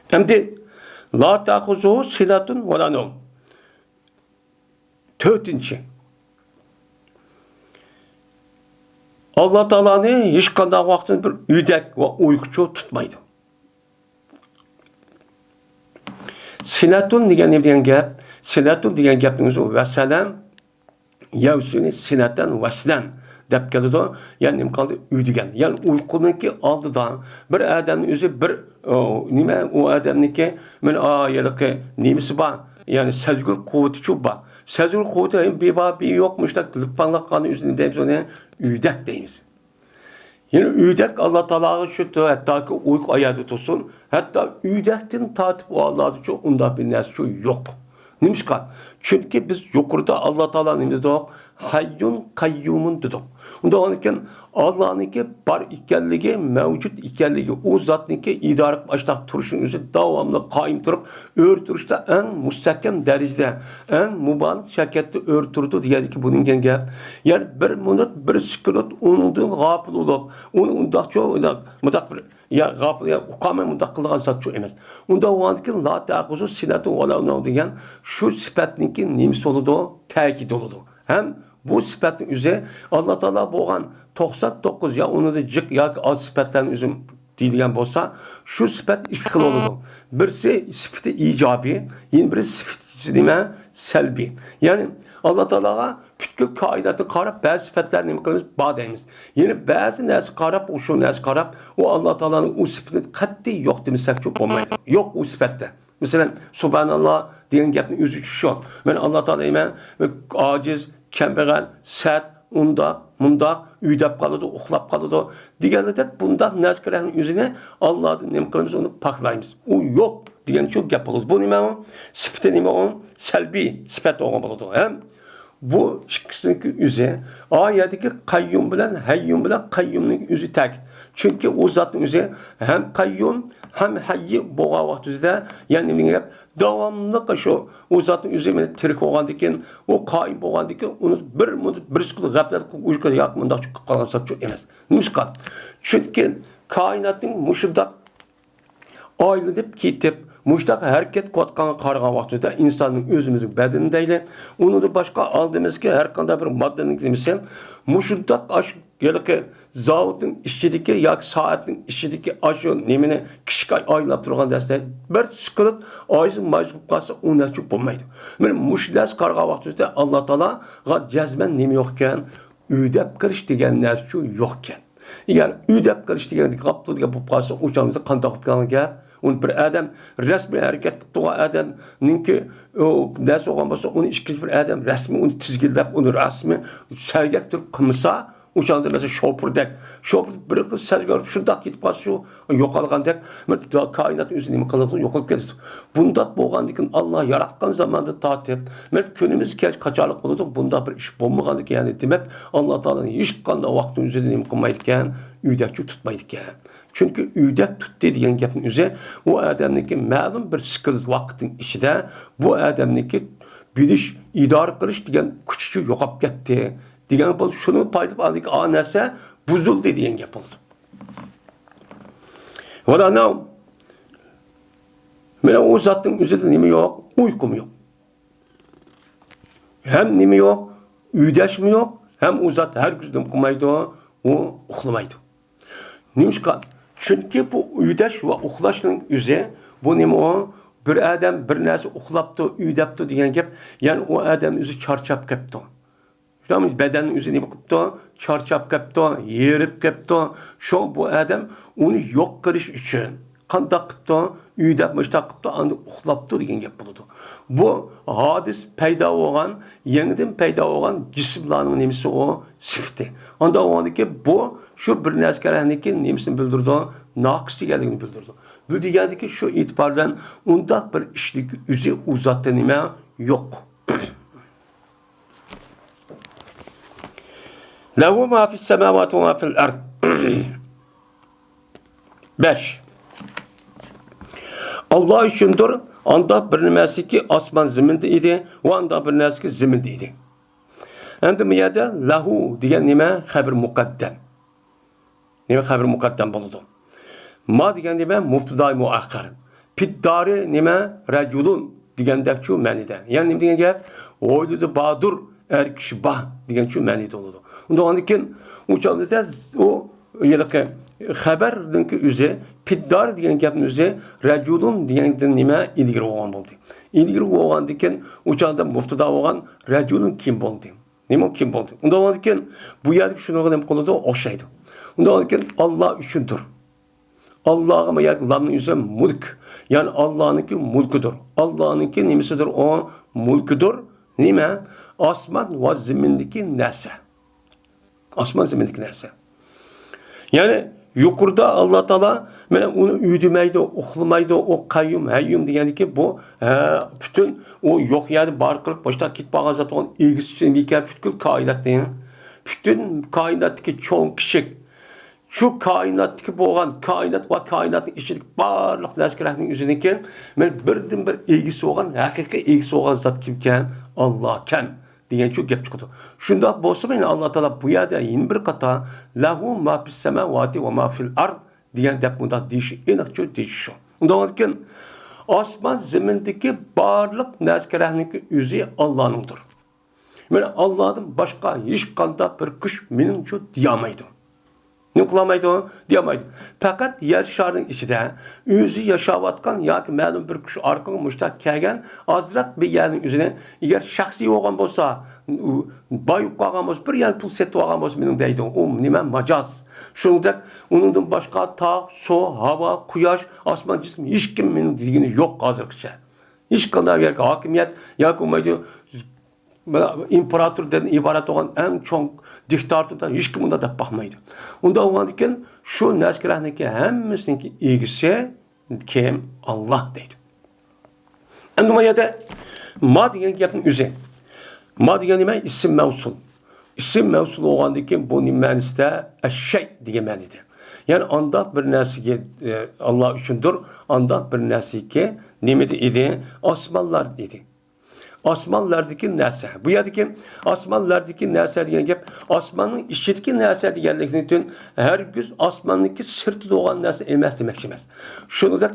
Speaker 1: Hem de La ta'khuzuhu silatun ve la nawm. Dördüncü. Allah Teala'nı hiç qanday vaqtın bir üydek ve uykucu tutmaydı. Silatun degan gap, silatun degan gapning o'zi vasalam yavsuni sinatan vaslan deb keladi. Yani nima qildi? Uy degan. Yani uyquniki oldidan bir odamning o'zi bir nima u odamniki men ayoliki nimasi bor? Yani sezgir quvvati bor. Sezgir quvvati bebabi yo'qmishda lipanlaqani o'zini deymiz uni uydek deymiz. Yani uydek Allah Teala'ga şu hatta ki uyku ayarı tutsun. Hatta uydekten tatip o Allah'ı çok unda bir nesli yok. Neymiş kan? Çünkü biz yukarıda Allah Teala'nın dedik, hayyun kayyumun dedik. Onda onunken Allah'ınki bar ikenligi, mevcut ikenligi, o zatınki idare başta turuşun üzeri devamlı kaim durup, örtürüşte en müstahkem derecede, en mübarek şirkette örtürdü diye ki bunun genge. Yani bir minut, bir sekund onundan gafil olup, onu undak çok, mudak bir, ya gafil, ya ukamen mudak kılgan zat çok emez. Onda o anki la ta'kuzu sinatı olanı diyen, şu sifatınki nimsi oludu, tekit oludu. Hem bu sifatın üzeri Allah Teala boğan 99 ya onu da cık ya az sifatların üzüm deyilgen bolsa şu sifat iki xil oludu. Birisi sifati icabi, yeni birisi sifati nime selbi. Yani Allah Teala'ga bütkül kainatı qarab bazı sifatlar nime qilamiz ba deymiz. Yani bazı narsa qarab o şu narsa qarab o Allah Teala'nın o sifatini qat'iy yo'q demisek çok olmaydı. Yok o sifatta. Mesela subhanallah degan gapning o'zi şu. Men Allah Teala'yı aciz, kembegal, sert, munda üydep kalıdı, uxlap kalıdı. Diğerinde bundan nezkelerin yüzüne Allah'ın nemklerimiz onu paklayımız. O yok diyen çok yapılır. Bu nime o? Sıfıtı nime o? Selbi sıfat olmalıdır. Hem bu şıkkısındaki yüzü ayetteki kayyum bilen hayyum bilen kayyumluk yüzü takit. Çünkü o zatın yüzü hem kayyum hem hayy boğa vaktizde yani ne devamlı şu o zatın yüzü tirik olgandikin o kaim olgandikin onu bir sekund gaflet uyku yakmında çok kalan zat çok emas. Nişkat. Çünkü kainatın muşudda ayrılıp ketip muştaq hareket qotqan qargan vaqtida insonning o'zimizning badanidayli, uni da boshqa oldimizga har qanday bir moddaning demisam, mushundaq ash yoki zavodning ichidagi yoki soatning ichidagi ashu nimani kishga aylab turgan narsa bir siqilib oysin maysin qolsa u narsa bo'lmaydi. Mana mushlas qargan vaqtida Alloh taologa jazman nima yo'q ekan, uydab kirish degan narsa yo'q ekan. Agar uydab kirish degan qaptiga bo'lib qolsa, o'shamizda qanday qilib qolgan gap? Uni bir adam rasmiy harakat qilib turgan odamninki narsa olgan bo'lsa, uni ikkinchi bir adam rasmiy uni tizgillab, uni rasmiy sargak turib qilmasa, o'shanda mesela şoför bir xil sargak shundoq ketib qolsa, shu yo'qolgandek, koinot o'zini nima qiladi, yo'qolib ketadi. Bundaq bo'lgandan keyin Alloh yaratgan zamonda tortib, men kunimiz qachonlik bo'ladi, bunda bir ish bo'lmagandan keyin, ya'ni demak, Alloh taolo hech qanday vaqtning o'zida nima qilmaydi ekan, uydakchi tutmaydi ekan. Çünkü uydak tuttu degan gapning o'zi, u odamniki ma'lum bir siqilib vaqtning ichida bu odamniki bilish, idora qilish degan kuchi yo'qolib ketdi. Degan bo'ldi, shuni paytib aldik a narsa buzildi degan gap bo'ldi. Mana mana o zotning o'zida nima yo'q, uyqum yo'q. Hem nima yo'q, uydashmi yo'q, hem o zot har kun qilmaydi, u uxlamaydi. Nimishqa? Chunki bu uydash va uxlashning o'zi bu nima o? Bir adam bir narsa uxlabdi, uydabdi degan gap, ya'ni u odam o'zi charchab ketdi. Tamam, bedenin üzerine bakıp da çarçap kapta, yerip kapta, şu bu adam onu yok kılış için kandak kapta, üydep müştak kapta, anı uxlaptı degan gap buludu. Bu hadis payda olan, yeniden payda olan cisimlerin nemisi o sıftı. Onda o ki bu şu bir neskerhaniki nemisini bildirdi, naqsi geldiğini bildirdi. Bu diyerdi ki şu itibardan onda bir işlik üzü uzattı nime yok. Lehu ma fis semavati ve ma fil ard. 5. Allah içindir, anda bir nimesi ki asman ziminde idi, ve anda bir nimesi ki ziminde idi. Endi bu yerde lehu diyen nime haber mukaddem. Nime haber mukaddem buludu. Ma diyen nime muftiday muakkar. Piddari nime reculun diyen de şu menide. Yani nime diyen gap, oyludu badur erkişi bah diyen şu menide oludu. Ondan sonra uçağımızda o yılki haber'deki üzere piddar diyen gapın üzere reculun diyen nime ilgili olan oldu. İlgili olan diken uçağında muftada olan reculun kim oldu? Nime kim oldu? Ondan sonra bu yerde şunu kadar konuda o şeydi. Ondan sonra Allah üçündür. Allah'a mı yardımlarının üzere mülk. Yani Allah'ınki mülküdür. Allah'ınki nimesidir o mülküdür. Nime? Asman ve zimindeki nese. Asman zemindeki narsa. Yani yukarıda Allah Teala mana onu üydümaydi, uxlamaydi, o qayyum, hayyum degandiki bu bütün o yo'q yani bar qilib boshqa ketib qolgan zot o'n egisi ekan butkul koinotning. Bütün koinotdagi cho'ng kichik shu koinotdagi bo'lgan koinot va koinotning ichidagi barliq narsalarning o'zidan men birdan bir egisi bo'lgan, haqiqiy egisi bo'lgan zot kim ekan? Alloh ekan. Degan shu gap chiqdi. Shundoq bo'lsa, men Alloh taolo bu yerda yana bir qator lahu ma fis samawati va ma fil ard degan gap bunda deyishi, aniq deyishi. Undan keyin osmon zamindagi barliq narsalarning o'zi Allohningdir. Men Allohdan boshqa hech qanday bir kuch mening shu deyamaydi. Ne qılamaydı o? Deyamaydı. Fakat yer şarının içinde özü yaşavatkan yoki ma'lum bir kuş arqaga mushtaq kelgan azroq bir yerning o'zini agar shaxsiy bo'lgan bo'lsa, boyib qolgan bo'lsa, bir yer pul setib olgan bo'lsa, mening deydi, u nima majoz. Shuningdek, uningdan boshqa tog', suv, havo, quyosh, osmon jism hech kim mening degani yo'q hozirgacha. Hech qanday yerga hokimiyat yoki bo'lmaydi imperatordan iborat bo'lgan eng cho'ng diktatordan hech kim unda deb baxmaydi. Unda o'g'andikan shu narsalarniki hammasiniki egisi kim? Alloh deydi. Endi bu yerda ma degan gapning o'zi. Ma degan nima? Ism mavsul. Ism mavsul o'g'andikan bu nima ma'nosida? Ash-shay degan ma'noda. Ya'ni anda bir narsaga Alloh uchundir, anda bir narsaga nima edi? Osmonlar dedi. osmonlardagi narsa. Bu yerdagi osmonlardagi narsa degan gap osmonning ichidagi narsa deganlikdan uchun hargiz osmonniki sirtida bo'lgan narsa emas demoqchi emas. Shuningdek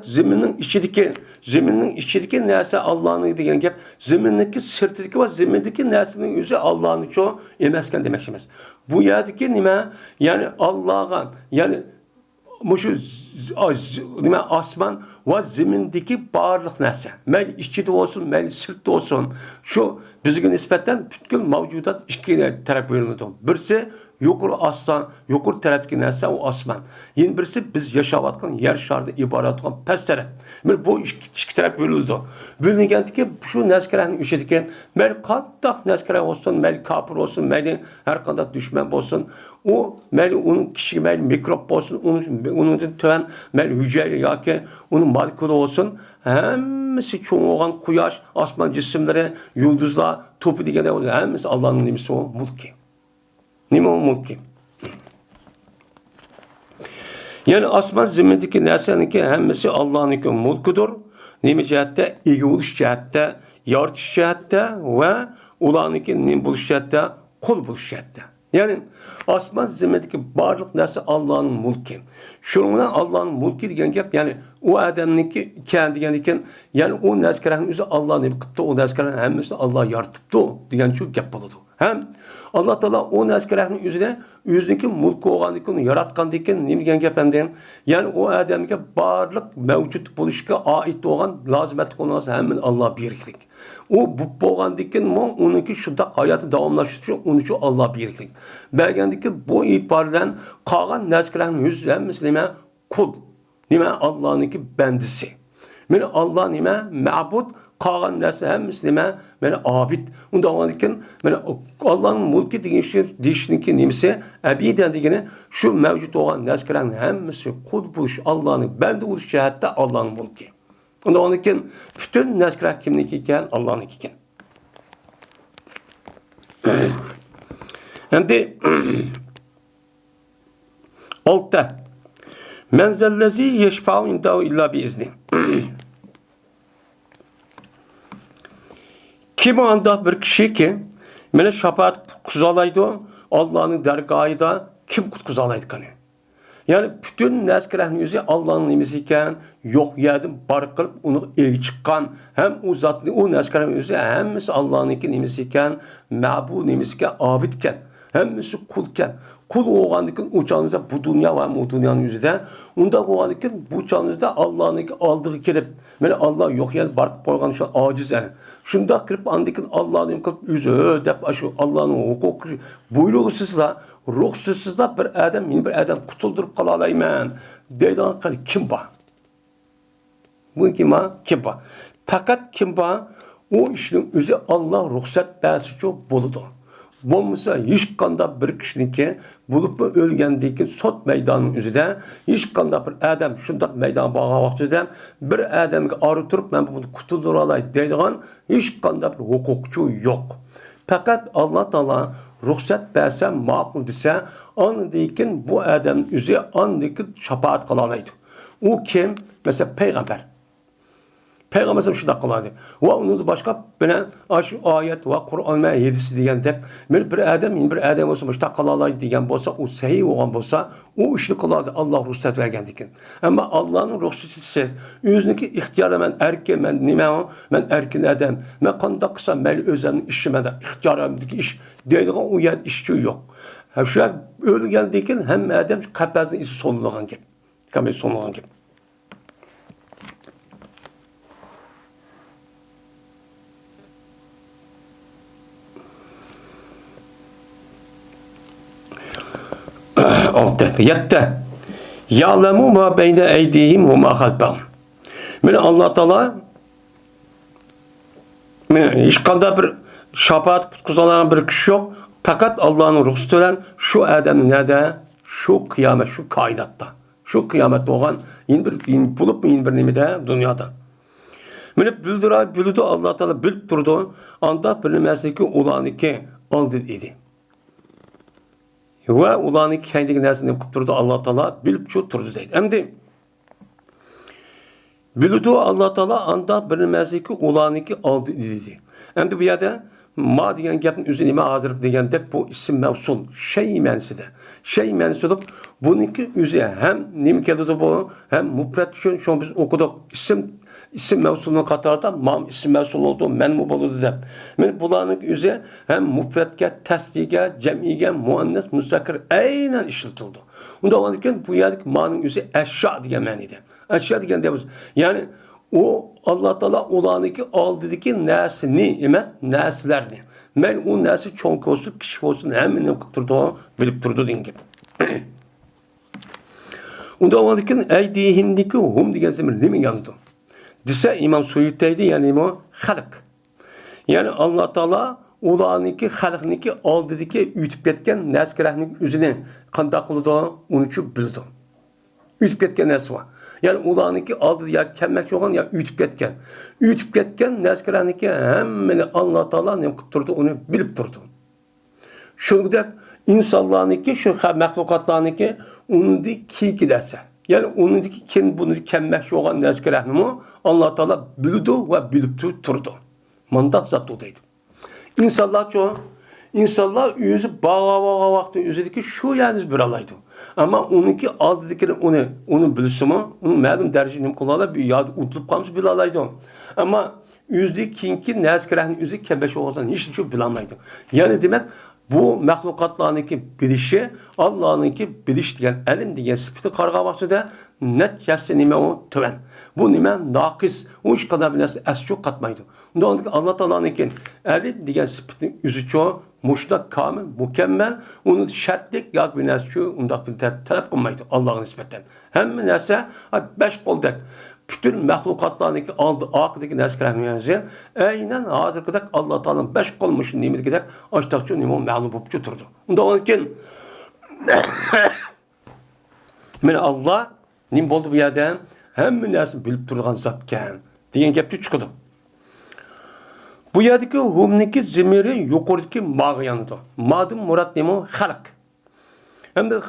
Speaker 1: zaminning ichidagi narsa Allohning degan gap zaminniki sirtidagi va zamindagi narsaning o'zi Allohning cho emaskan demoqchi emas. Bu yerdagi nima? Ya'ni Allohga, ya'ni şu nima osmon va zamindagi barliq narsa, mayli ichida bo'lsin, mayli sirtda bo'lsin, shu bizga nisbatan butkul mavjudot ikki taraf bo'linadi. Birisi yuqori osmon, yuqori tarafdagi narsa u osmon. Yana birisi biz yashayotgan yer sharida iborat bo'lgan past taraf. Bu ikki taraf bo'linadi. Bo'linganki shu narsalarning uchidagi mayli qattiq narsalar bo'lsin, mayli kafir bo'lsin, mayli har qanday dushman bo'lsin, o mayli onun kichik mayli mikrob bo'lsin, onun tuvan mayli hujayra yoki onun molekula olsun, hammasi cho'ng bo'lgan quyosh, osmon jismlari, yulduzlar, to'pi deganda hammasi Allohning nimasi o mulki. Nima o mulki? Yani osmon zimindagi narsaniki hammasi Allohniki mulkidir. Nima jihatda? Ega bo'lish jihatda, yoritish jihatda va ularniki nima bo'lish jihatda, qul bo'lish jihatda. Yani osmon zimindagi barliq narsa Allohning mulki. Shuningdan Allohning mulki degan gap, ya'ni u odamniki ekan degan ekan, ya'ni u narsalarning o'zi Alloh nima qilibdi, u narsalarning hammasini Alloh yaratibdi degan shu gap bo'ladi. Ham Alloh taolo o narsalarning o'ziniki mulki bo'lganligini yaratgandan keyin nima degan gap endi? Ya'ni u odamga barliq mavjud bo'lishga oid bo'lgan lozimatli narsa hammani Alloh beriklik. O bu bo'lgandan keyin uniki shunday hayotni davomlashtirish uchun uni uchun Alloh beriklik. Bergandan keyin bu e'tibordan qolgan narsalarning o'zi hammasi nima? Qul. Nima? Allohniki bandisi. Meni Alloh nima? Ma'bud. Qolgan narsa hammasi nima? Meni abid. Unda bo'lgandan mana Allohning mulki degan deyishniki nimasi? Abidan degani shu mavjud bo'lgan narsalarning hammasi qul bo'lish, Allohning banda bo'lish jihatda Allohning mulki. Unda bo'lgandan bütün narsalar kimniki ekan? Allohniki ekan. Endi olta. Men zellazi yashfa'u indahu illa bi izni. Kim o anda bir kişi ki meni şafaat kutkuzalaydı, Allah'ın dergahida kim kutkuzalaydı kanı? Yani bütün neskerahın yüzü Allah'ın nimesi iken yok yerdim bar kılıp onu el çıkan hem o zatlı o neskerahın yüzü hemmisi Allah'ın nimesi iken ma'bu nimesi iken abid iken hemmisi kulken. Kul oğandıkın uçağınızda bu dünya var mı o dünyanın yüzüde? Onda oğandıkın bu uçağınızda Allah'ın aldığı kirip. Yani Allah yok yani barkıp koygan şu aciz yani. Şunda kirip andıkın Allah'ın kılıp yüzü ödep aşı Allah'ın hukuku buyruğusuzla, ruhsuzsuzla bir adam yeni bir adam kutuldurup kalalayman. Deyden kan kim var? Bu kim var? Kim var? Fakat kim var? O işin özü Allah ruhsat bəsi çok boludu. Bo'lmasa hech qanday bir kishiniki bo'lib o'lgandan keyin sot maydonining o'zida hech qanday bir odam shunday maydon bo'lgan vaqtida bir odamga ori turib men buni qutuldira olay deydigan hech qanday bir huquqchi yo'q. Faqat Alloh taolo ruxsat bersa, ma'qul desa, ondan keyin bu odam o'zi ondan shafaat qila oladi. U kim? Mesela payg'ambar. Peygamber şuna kıladı. Ve onun başka bana şu ayet ve Kur'an ve hadisi diyende bir adam olsa başta kılalaydı diyen olsa o sahih olan olsa o işini kıladı Allah ruhsat vergendikin. Ama Allah'ın ruhsatı ise yüzündeki ihtiyarı ben erkeğim ben erkin adam ben kandaksa ben özenin işimde ihtiyarımdaki iş dediğin o yer işçi yok. Şu an öyle geldiğinden hem adam kapazın işi sonluğun gibi. Kamil sonluğun gibi. Yette ya'lemu ma beyne eydihim ve ma halbahum. Meni Allah Taala hiç qanday bir şafaat kutkuzalan bir kişi yok. Fakat Allah'ın ruhsatı bilen şu adamın nerede? Şu kıyamet, şu kainatta. Şu kıyamet olan yeni bir bulup yeni bir nimede dünyada. Meni bildi Allah Taala bilip durdu. Anda bilinmezlik olanı ki aldı idi. Ve ulanı kendi nersini yapıp durdu Allah Taala bilip şu durdu deydi. Endi bildi Allah Taala anda bilinmezlik olanı ki aldı dedi. Endi bu yerda ma degan gapning o'zi nima hozir degandek bu ism mavsul shay ma'nosida. Shay ma'nosida buniki o'zi ham nima keladi bu ham mufrat uchun shu biz o'qidik isim mavsulning qatorida mam isim mavsul oldu men mu bo'ladi deb. Men bularning o'zi ham mufratga, tasdiga, jam'iga, muannas, muzakkar aynan ishlatildi. Unda o'ndan bu yerdagi ma'ning o'zi ashyo degan ma'noda. Ashyo degan deymiz. Ya'ni o Allah Teala ulaniki aldidiki narsini emas, narsalarni. Men o narsa cho'nk olsun, kichik olsun, hammani qilib turdi, bilib turdi degan gap. Unda o'ndan aydihimdiki hum degan zamir nima yandı? Dese İmam Suyuti'ydi yani o xalq. Yani Allah Teala ulaniki xalqniki aldidiki ütüp ketgan narsalarning o'zini qanday qildi, uni chu bildi. Ütüp ketgan narsa var. Yani ulaniki aldı ya kelmek yoğun ya ütüp ketken. Ütüp ketken neskeraniki hemmeni Allah Teala ne qilib turdi, onu bilip turdi. Şuningdek insonlarniki, şu mahlukotlarniki unidi kiykilarsa. Yani unidiki kim bunu kelmek yoğun neskeranimi Allah Teala bildi ve bilip turdi. Mandak zat o deydi. İnsanlar yüzü bağa vakti yüzüdeki şu yalnız bir alaydı. Ama onunki aldıkları onu bilsin mi? Onun məlum dərəcənin kulağına bir yad unutulup kalmış bir alaydı. Ama yüzü kinki nəskərənin yüzü kəbəş olsan hiç çok bilamaydı. Yani demek bu məhlukatlarınki bilişi Allah'ınki biliş diyen elim diyen sıfıtı qarğaması da net yazsa nime o töven. Bu nime nakis. O iş kadar bilirse es çok katmaydı. Ondan Allah Teala'nınki elim diyen sıfıtın yüzü çoğu muşlak, kamil, mükemmel, onun şartlık yak bir nesçi, ondan bir talep kılmaydı Allah'ın nispetten. Hem nese, 5 koldak, bütün mahlukatlarındaki aldı, akıdaki neskerahmiyanızı, aynen hazır kadar Allah Teala'nın 5 kolmuşun nimeti kadar açtıkça nimon ma'lum bulup tuturdu. Ondan onun için, Allah, nim oldu bu yerden, hem nese bilip durduğun zatken, diyen gepçi çıkıdı. Bu yerdeki humniki zemiri yukarıdaki mağı yanıdı. Ma'dın murat neymi? Halk. Hem de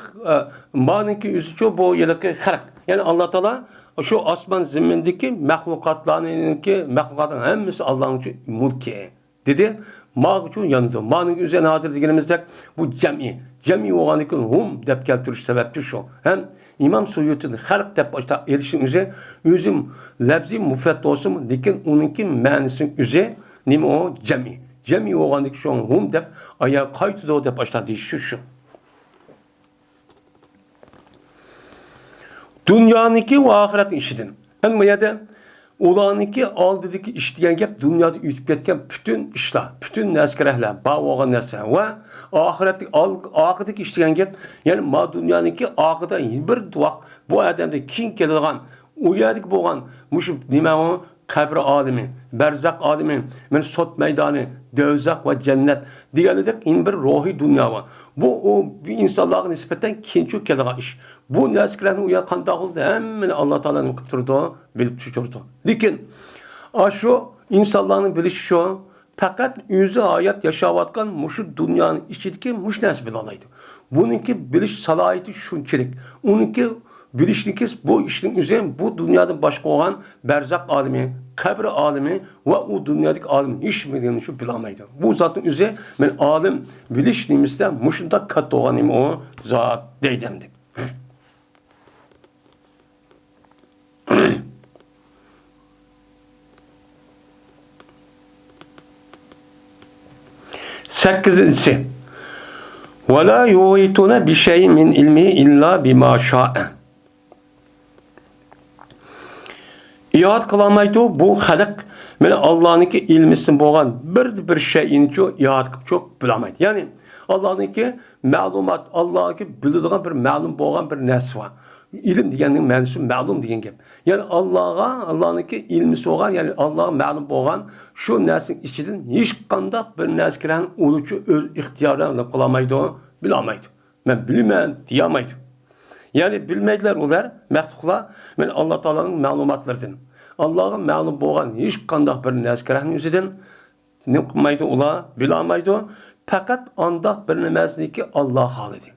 Speaker 1: ma'nınki yüzü bu yerdeki halk. Yani Allah Teala şu asman zemindeki mahlukatların hemmisi Allah'ın mülki dedi. Mağı için yanıdı. Ma'nın üzerine hazır dediğimizde bu cem'i. Cem'i olanıki hum dep keltiriş sebepti şu. Hem İmam Suyuti'nin halk dep başta erişin üzere üzüm lafzi mufret olsun. Lakin onunki ma'nısının üzere nima o cemi. Cemi oğandaki şu an hum dep ayağa kayıtı da o dep başladı şu. Dünyanınki ve ahiretin işidin. Ama ya da olanınki aldıdaki iş diyen gep dünyada ütüp ketken bütün işler, bütün neskerehler, bağ oğan neskereh ve ahiretteki iş diyen gep yani ma dünyanınki ahirette bir duak bu adamda kim kelilgan uyadık boğan muşum nima o kabr alemi, berzak alemi, sot meydanı, dövzak ve cennet diyeledek bir ruhi dünya var. Bu bir insanlara nispeten kinçük kelilgan iş. Bu neskerehni uyakanda oldu hemen Allah Teala'nın kıptırdı, bilip düşürdü. Lakin şu insanların bilişi şu fakat yüzü hayat yaşavatkan muşu dünyanın içindeki muş nesbi bilalaydı. Bununki biliş salayeti şunçilik. Onunki bilişniki bu işin üzerine bu dünyadan başka olan berzak alemi, kabr alemi ve o dünyadaki alim hiç mi şu bilamaydı. Bu zatın üzerine ben alim biliş nimizde muşunda kat olanım o zat deydemdik. Sekizincisi وَلَا يُوِيتُونَ بِشَيْءٍ مِنْ اِلْمِهِ اِلَّا بِمَا شَاءَ İyad kılamaydı bu halk Allah'ınki ilmisinden boğan bir şeyini çok bilamaydı. Yani Allah'ınki malumat, Allah'ınki bildiğin bir malum boğan bir nesli var. İlim diyenin ma'nosi ma'lum degan gap. Yani Allah'ınki ilmisi olgan, yani Allah'a ma'lum bo'lgan şu narsaning ichidan hech qanday bir narsani o'luchi o'z ixtiyori bilan qilolmaydi, bilolmaydi. Men bilmayman deyamaydi. Yani bilmaydilar ular, mahluqlar, men Alloh taolaning ma'lumotlaridan. Allah'a ma'lum bo'lgan hech qanday bir narsani o'zidan ne qilmaydi ular, bilolmaydi. Faqat anda bir nimasiniki Allah xolidi.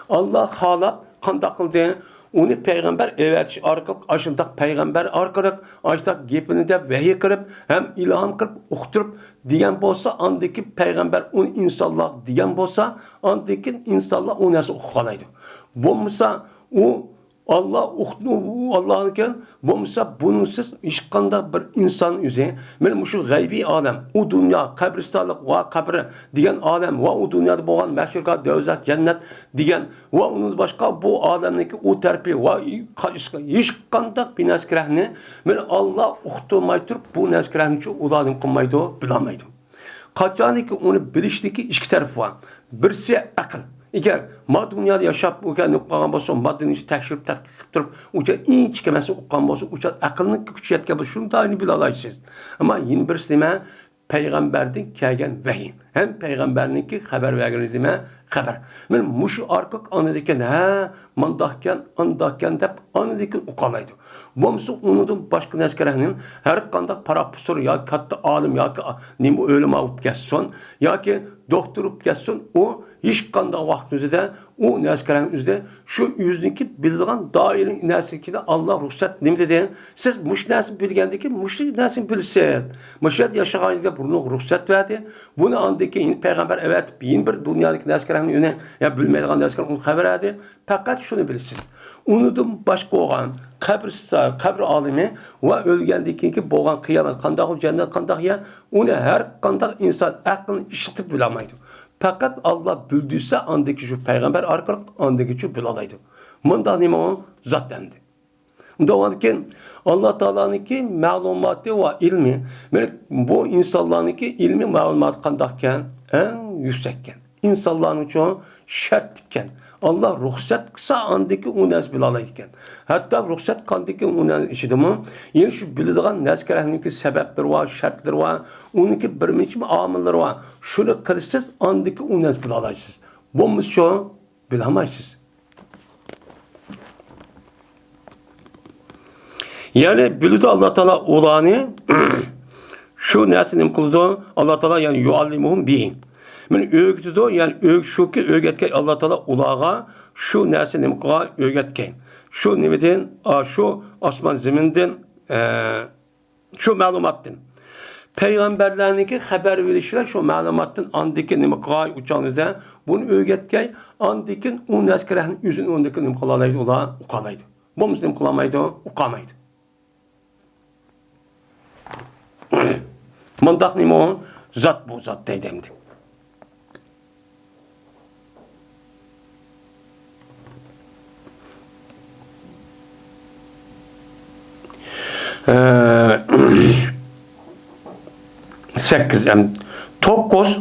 Speaker 1: Allah xolab qanday qildi? Uni payg'ambar evatish orqali ashundaq payg'ambar orqali ashundaq gapini deb vahiy qilib, ham ilhom qilib uqtirib degan bo'lsa, andiki payg'ambar uni insonlar degan bo'lsa, andiki insonlar u narsa uqalaydi. Bo'lmasa u Allah'ın bo'lmasa bunisiz hech qanday bir inson o'zi, mana shu g'aybiy olam, u dunyo, qabristonlik va qabri degan olam va u dunyoda bo'lgan mashhurga dovzaq jannat degan va uni boshqa bu olamniki u tarpi va hech qanday bir narsani mana Alloh uqtirmay turib bu narsani ularni qilmaydi, bilmaydi. Qachoniki uni bilishniki ikki taraf bor. Birisi aql. Eğer ma dünyada yaşap o'rganib qolgan bo'lsa, moddani tekshirib tadqiq qilib turib, o'sha inchik emas o'qigan bo'lsa, o'sha aqlni kuchi yetgan bo'lsa, shundayni bila olasiz. Ammo yana birisi nima? Payg'ambardan kelgan vahiy. Ham payg'ambarniki xabar bergan nima? Xabar. Men mushu orqali anadikan, ha, mandaqkan, andaqkan deb anadikan o'qilaydi. Bo'lmasa unidan boshqa narsalarni har qanday professor yoki katta olim yoki nima o'lima olib ketsin yoki doktor olib ketsin, u hech qanday vaqt o'zida u narsalarning o'zida shu o'ziniki bilgan doira narsaga Alloh ruxsat nima dedi? Siz mush narsani bilgandiki, mush narsani bilsiz. Mushat yashaganiga buni ruxsat berdi. Buni andiki payg'ambar avatib, yin bir dunyodagi narsalarni uni ya bilmaydigan narsalarni xabar berdi. Faqat shuni bilsiz. Unidan boshqa bo'lgan qabr olimi va o'lgandiki bo'lgan qiyomat qanday jannat qanday ya, uni har qanday inson aqlni ishlatib bilmaydi. Fakat Allah bildiyse andaki şu peygamber arkalık andaki şu bilalaydı. Mında nima o? Zat demdi. Ondan Allah Teala'nınki malumatı ve ilmi, bu insanlarınki ilmi malumat kandakken en yüksekken. İnsanların çoğu şartken. Allah ruhsat kısa andaki unas bilalaydıkken. Hatta ruhsat kandaki unas işidi mi? Yani şu bildiğin neskerahınki sebepler var, şartlar var. Onunki bir miçim amilleri var. Şunu kılıçsız andaki unas bilalaysız. Bomuz çoğu bilamayısız. Yani bildi Allah Teala olanı şu nesinin kıldı Allah Teala yani yuallimuhum bihi. Men öğütüdü yani şu ki öğretken Allah Teala ulağa şu nesini muka öğretken. Şu nimeden şu asman zeminden şu malumattan. Peygamberlerinki haber verişler şu malumattan andaki nimka uçağınızda bunu öğretken andaki o neskerahın yüzün ondaki nimkalaydı ulağa ukalaydı. Bu muslim kılamaydı ukamaydı. Mandak nima o? Zat bu zat deydimdi. Sekiz dokuz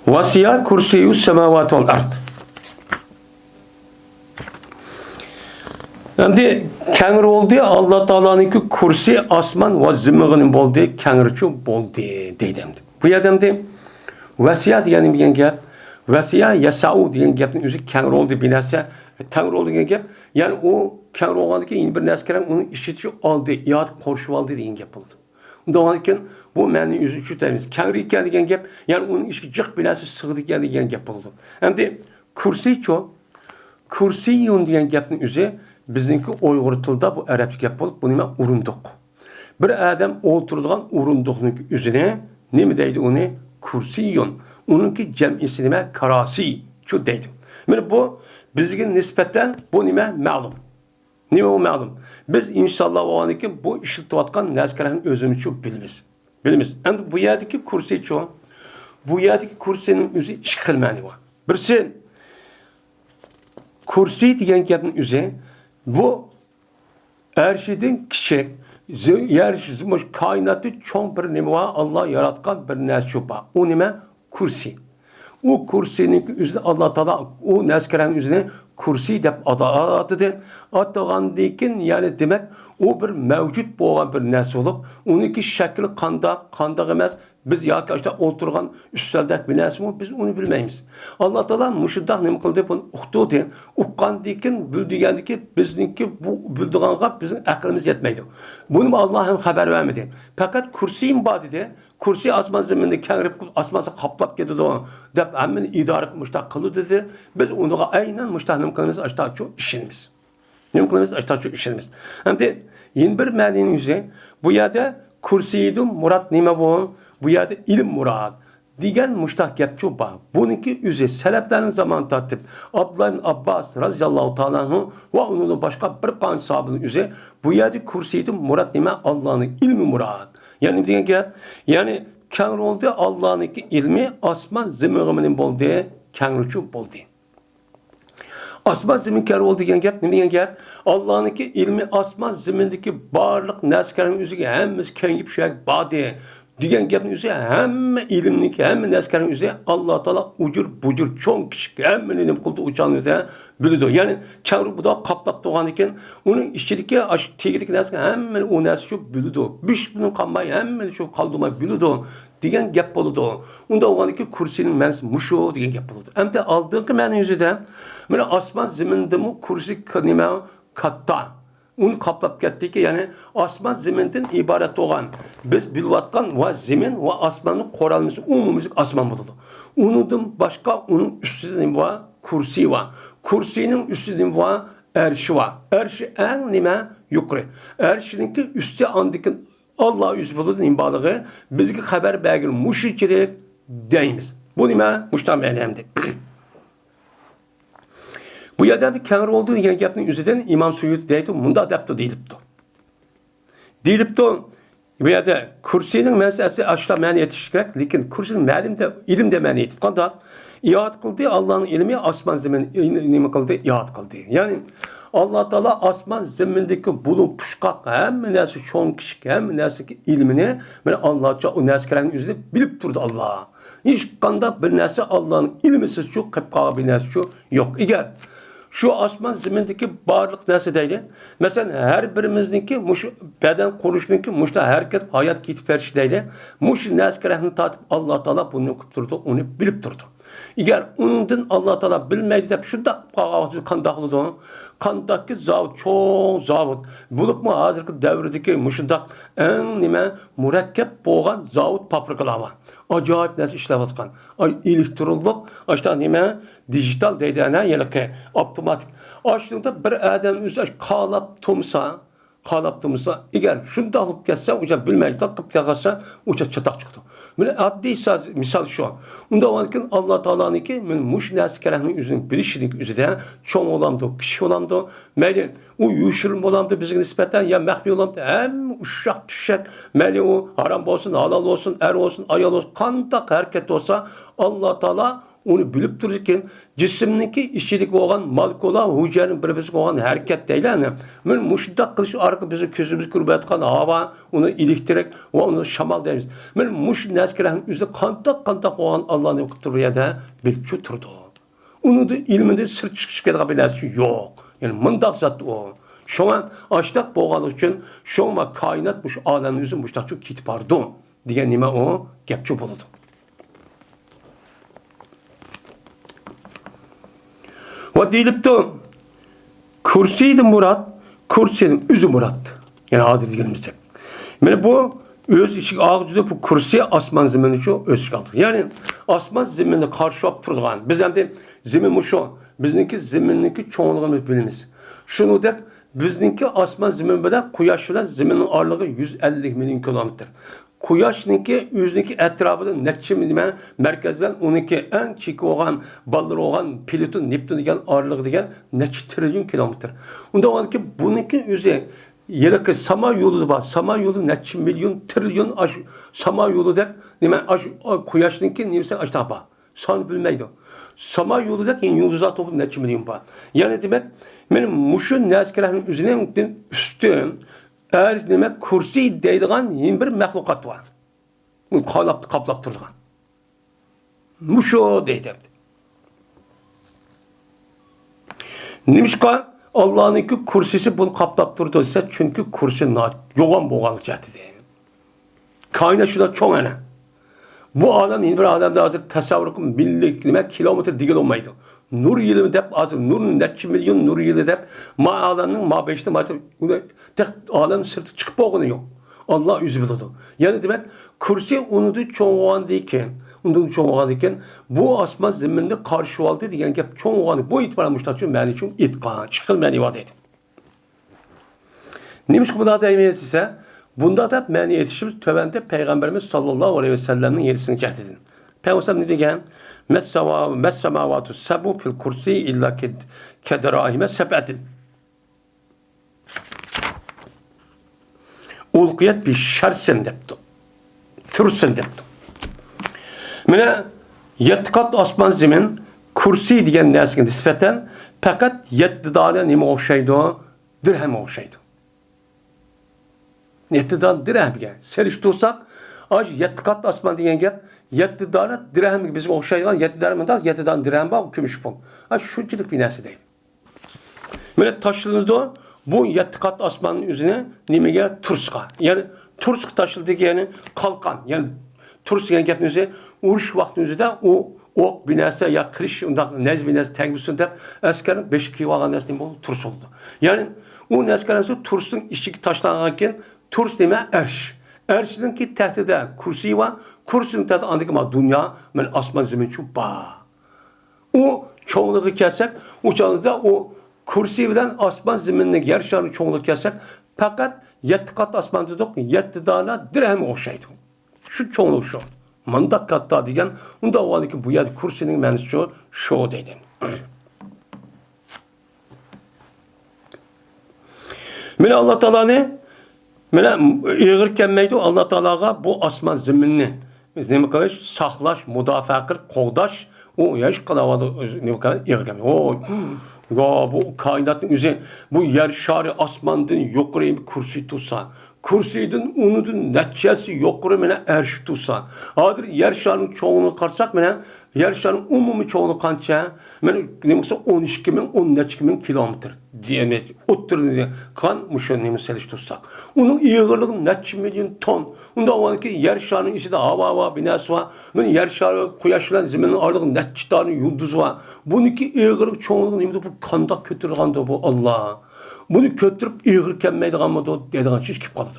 Speaker 1: vasiyat kursiyu semavat ol ard. Endi kengir oldu Allah Teala'nınki kursi asman ve zimmiğinin boldu, kengirçu boldu deydimdi. Bu yerdemdi vasiyat yani bir gap, vasiyat yasau degan gapning o'zi kengir oldu bir narsa, kengir oldu degan gap, yani o kengir olgandaki yeni bir narsa uni ishitishi oldi, iyat qo'shib oldi degan gap bo'ldi. Undan keyin bu ma'ni o'zi shu deymiz. Kengir ekan degan gap, yani uning ichiga jiq bir narsa sig'di ekan degan gap bo'ldi. Endi kursicho, kursiyun degan gapning o'zi bizningki Uyg'ur tilida bu arabcha gap bo'lib, bu nima urunduq. Bir odam o'tiradigan urunduqning o'zini nima deydi uni? Kursiyun. Uningki jam'isi nima? Karasi. Shu deydi. Mana bu bizga nisbatan bu nima? Ma'lum. Nima o ma'lum? Biz inshaalloh o'g'aniki bu ishlatayotgan narsalarni o'zimiz uchun bilamiz. Endi bu yerdagi kursicho, bu yerdagi kursining o'zi ikki xil ma'ni bor. Birisi kursi degan gapning o'zi bu arshidin kichik, yer koinotda cho'ng bir nima var, Allah yaratgan bir narsa bor. U nima? Kursi. O kursining o'zida Allah Taala o narsalarning o'zini kursi deb atadı. Atagandan keyin yani demek o bir mevcut bo'lgan bir narsa bo'lib, uniki shakli qanday emas, biz yoki işte o'tirgan ustaldak bir narsami, biz uni bilmaymiz. Allah Taala mushundaq nima qildi, buni uqtdi. Uqqandan keyin bildigandiki bizningki bu bildiganga bizning aqlimiz yetmaydi. Buni Alloh ham xabar bermadi. Faqat kursiyim bor dedi. Kursi asman zeminde kengirib asmansa qaplab ketadi deb hammani idora mushtaq qildi dedi. Biz unuga aynan mushtaq nima qilamiz? Ashta shu ishimiz. Nima qilamiz? Ashtachu ishimiz. Endi yana bir ma'noning o'zi bu yerda kursiydim murad nima bu? Bu yerda ilm murad degan mushtaq gapchu bor. Buniki o'zi salaflarning zamon tartib Abdullah ibn Abbas radhiyallohu ta'ala anhu va uning boshqa bir qancha sahobaning o'zi bu yerda kursiydim murad nima? Allohning ilmi murad. Ya'ni degan gap, ya'ni kang bo'ldi Allohning ilmi osmon zaminning bo'ldi, kangruchu bo'ldi. Osmon zamin kar bo'ldi degan gap nima degan gap? Allohniki ilmi osmon zamindagi barliq narsalarning o'ziga hammasi kengib shu bodi degan gapning o'zi hamma ilmniki, hamma narsalarning o'zi Alloh taolo ujur bujur cho'ng kichik hammani nima qildi o'chog'ida biladi. Ya'ni kavru buda qaplab turgan ekan, uning ichidagi tegidagi narsa hammani u narsa shu biladi. Bish buni qolmay hammani shu qoldirmay biladi degan gap bo'ladi. Unda o'g'aniki kursining ma'nosi mushu degan gap bo'ladi. Endi oldingi ma'no o'zida mana osmon zamindimi kursi nima katta uni qaplab ketdiki, ya'ni osmon zamindan iborat bo'lgan biz bilayotgan va zamin va osmonning qo'ralmasi umumiylik osmon bo'ladi. Undan boshqa uning ustida nima bor? Kursi va kursining ustida nima bor? Arshi va arshi eng nima yuqori. Arshiningki usti andikin Allah yüz buldu imbalığı bizge haber belgeli muşikirik deyimiz. Bu nima? Muştan beğenemdi. Bu yerda bir kenar olduğu degan gapning o'zidan İmam Suyuti deydi, bunda debdi deyilibdi. Deyilibdi, bu yerda kursining masalasi ashla ma'ni etish kerak, lekin kursining ma'lumda ilmda ma'ni etib qoldi. İyat qildi, Allohning ilmi osmon zamin nima qildi? İyat qildi. Ya'ni Allah Teala osmon zamindagi bulup pushqoq hamma narsa cho'ng kichik hamma narsaga ilmini mana Allohcha u narsalarning o'zida bilib turdi Alloh. Hech qanday bir narsa Allohning ilmisiz shu qilib qolgan bir narsa shu yo'q. Agar şu osmon zamindagi barliq narsa deydi. Masalan, har birimizniki mush badan qurishninki mushta harakat hayot ketib berish deydi. Mush narsalarni tatib Alloh taolo buni qilib turdi, uni bilib turdi. Agar undan Alloh taolo bilmaydi deb shunda qog'ozni qanday qiladi? Qandaki zavod, cho'ng zavod. Bo'libmi hozirgi davrdagi mushundaq eng nima murakkab bo'lgan zavod fabrikalar bor. Ajoyib narsa ishlayotgan. Elektronlik, ashta nima dijital deydi ana, ya'ni avtomatik. Aslında bir adam o'zi qalab tumsa, agar shunda olib ketsa, o'sha bilmaydi, qilib qolsa, o'sha chatoq chiqdi. Mana oddiy misol shu. Unda lekin Alloh taoloniki men mush narsa kerakni o'zining bilishining o'zida cho'ng olamdi, kichik olamdi, mayli u yushirin olamdi bizga nisbatan ya maxfiy olamdi, hamma ushaq tushak, mayli u harom bo'lsin, halol bo'lsin, er bo'lsin, ayol bo'lsin, qanday harakat bo'lsa Alloh taolo onu bilib turur ekan, jismniki ichidagi bo'lgan molekula hujayraning bir-biriga bo'lgan harakat deyiladi. Men mushundaq qilish orqali bizni ko'zimiz ko'rib yotgan havo, uni elektrik va uni shamol deymiz. Men mush narsalarning o'zida qanday bo'lgan Allohning qilib turganda bilib turdi. Uni ilmida sir chiqib ketadigan bir narsa yo'q. Ya'ni mundaq zot u. Shoma ashtaq bo'lgan uchun shoma koinot mush olamning o'zi mushtaq ketib bordi degan nima u gapchi bo'ladi. Va deyilibdi, kursiydi murad, kursinin özü murad. Yani hazır deganimizda. Mana bu öz ichiga og'zida bu kursiy osmon zaminni shu o'z ichiga oldi. Ya'ni osmon zaminni qarshilab turgan. Biz endi zamin shu, bizniki zaminniki cho'ngligini bilamiz. Shuningdek, bizniki osmon zamin bilan quyosh bilan zaminning orlig'i 150 million kilometr. Quyoshninki o'ziniki atrofida necha nima markazdan uniki eng chekka bo'lgan ballar bo'lgan Pluton, Neptun degan oraliq degan necha trillion kilometr. Unda olki buniki o'zi yilki samo yo'li bor. Samo yo'li necha million trillion samo yo'li deb nima Quyoshninki nimasi ashtaba. Son bilmaydi. Samo yo'lida keyin yulduzlar to'pi necha million bor. Ya'ni demak, men mushu narsalarning o'zining ustun demek kursi deydigan yeni bir mahlukat var. Bu kaplap turgan. Muşo deydi. Nimişka Allah'ın kursisi bunu kaplap turduysa çünkü kursi yoğun boğalı cahidi. Kaynağı şurada çok önemli. Bu adam yeni bir adamda hazır tasavvurun millik kilometre digil olmaydı. Nur yılı dep azı nurun neçi milyon nur yılı dep ma adamın ma beşte ma tek adam sırtı çıkıp olduğunu yok. Allah yüzü bildi. Yani demek kursi unudu çoğuğan deyken, bu asman zeminde karşı aldı diyen gap çoğuğanı bu itibarla müştakçı məni için itqan, çıkıl məni ivadə edin. Neymiş bu da demeyiz ise? Bunda da məni yetişimiz tövəndə Peygamberimiz sallallahu aleyhi ve sellem'in yerisini cəhdedin. Peygamber ne degen? Mes-semavatu sebu fil kursi illa kedrahime seb'atin. Ulqiyat bir şersin depti. Türsin depti. Mine yettikat asman zemin kursi degen nesine nispeten fakat yetti tane nime okşaydı o? Dirhem okşaydı. Yetti tane dirhem gibi. Seriş tutsak yetti kat asman degen gep yetti tane dirhem gibi bizim okşayılan yetti tane dirhem var gümüş pul. Şunçuluk bir nesi değil. Mine taşındı bu yetti kat asmanın üzerine nimege turska. Yani tursk taşıldı yani kalkan. Yani tursk yani gepin üzerine uruş vaktinizde o ok binası ya kırış ondan nez binası tengisinde askerin 5 kilo alan nesne bu turs oldu. Yani o neskerin tursun işçi taşlanırken turs deme erş. Erşinin ki tehdide kursi var. Kursunun tehdide andık ama dünya men asman zemin şu ba. O çoğunluğu kessek o çoğunluğunda o kursi bilen asman zeminlik yer şarı çoğunluğu kessek fakat 7 kat asman dedik 7 tane dirhem okşaydı. Şu çoğunluk şu. Mandak katta degen, onda vardı ki bu yer kursinin menüsü şu dedim. Mine Allah Teala ne? Mine yığırken meydi Allah Teala'ga bu asman zeminini ne kadar saklaş, müdafaa kır, qoğdaş, o yaş kalavadı ne kadar yığırken. O ya bu kainatın üzerine bu yer şarı asmandın yukarı bir kursi tutsa. Kursiydin, unudun, neticesi yukarı mene erş tutsa. Adır yer şarının çoğunu karsak mene yer şarının umumi çoğunu kança mene nemse 12.000 13.000 kilometre diyemet. Ottur diye kan muşun nemseliş tutsak. Onun iyğırlığı neçe milyon ton. Onda var ki yer şarının içinde hava binası var. Mene yer şarı kuyaşlan zeminin ardığı neçe tane yıldız var. Bununki iyğırlık çoğunluğu nemde bu kanda kötülüğünde bu Allah. Bunu kötürüp iyğirken meydan mı da dediğin çiz kip kaldı.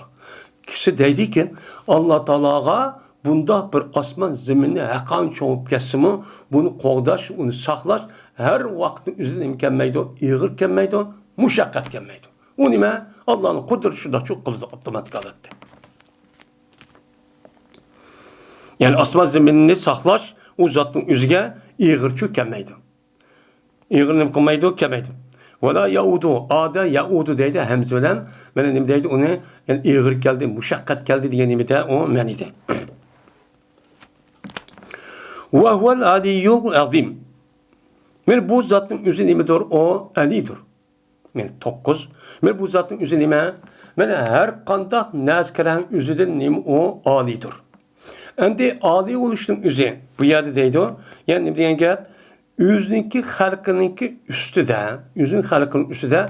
Speaker 1: Kişi deydikken Allah Teala'ga bunda bir asman zeminine hakan çoğup kesimi bunu qoğdaş, onu saklaş her vaktin üzerine imkan meydan, iyğirken meydan, muşakkatken meydan. O nime? Allah'ın kudreti şurada çok kıldı otomatik alattı. Yani asman zeminini saklaş, o zatın üzge iyğirçü kemmeydan. İyğirnim kemmeydan kemmeydan. Vela yaudu, ada yaudu deydi hemzelen. Ben ne deydi onu yani iyğir geldi, muşakkat geldi diye de o menide. Ve huvel aliyyul azim. Men bu zatın üzerine o alidir. Men 9. Men bu zatın üzerine men her kandak nazkeren üzerinde nim o alidir. Endi ali oluşun üzerine bu yerde deydi o. Yani ne diyen gel yüzünki halkınınki üstüde, yüzün halkının üstüde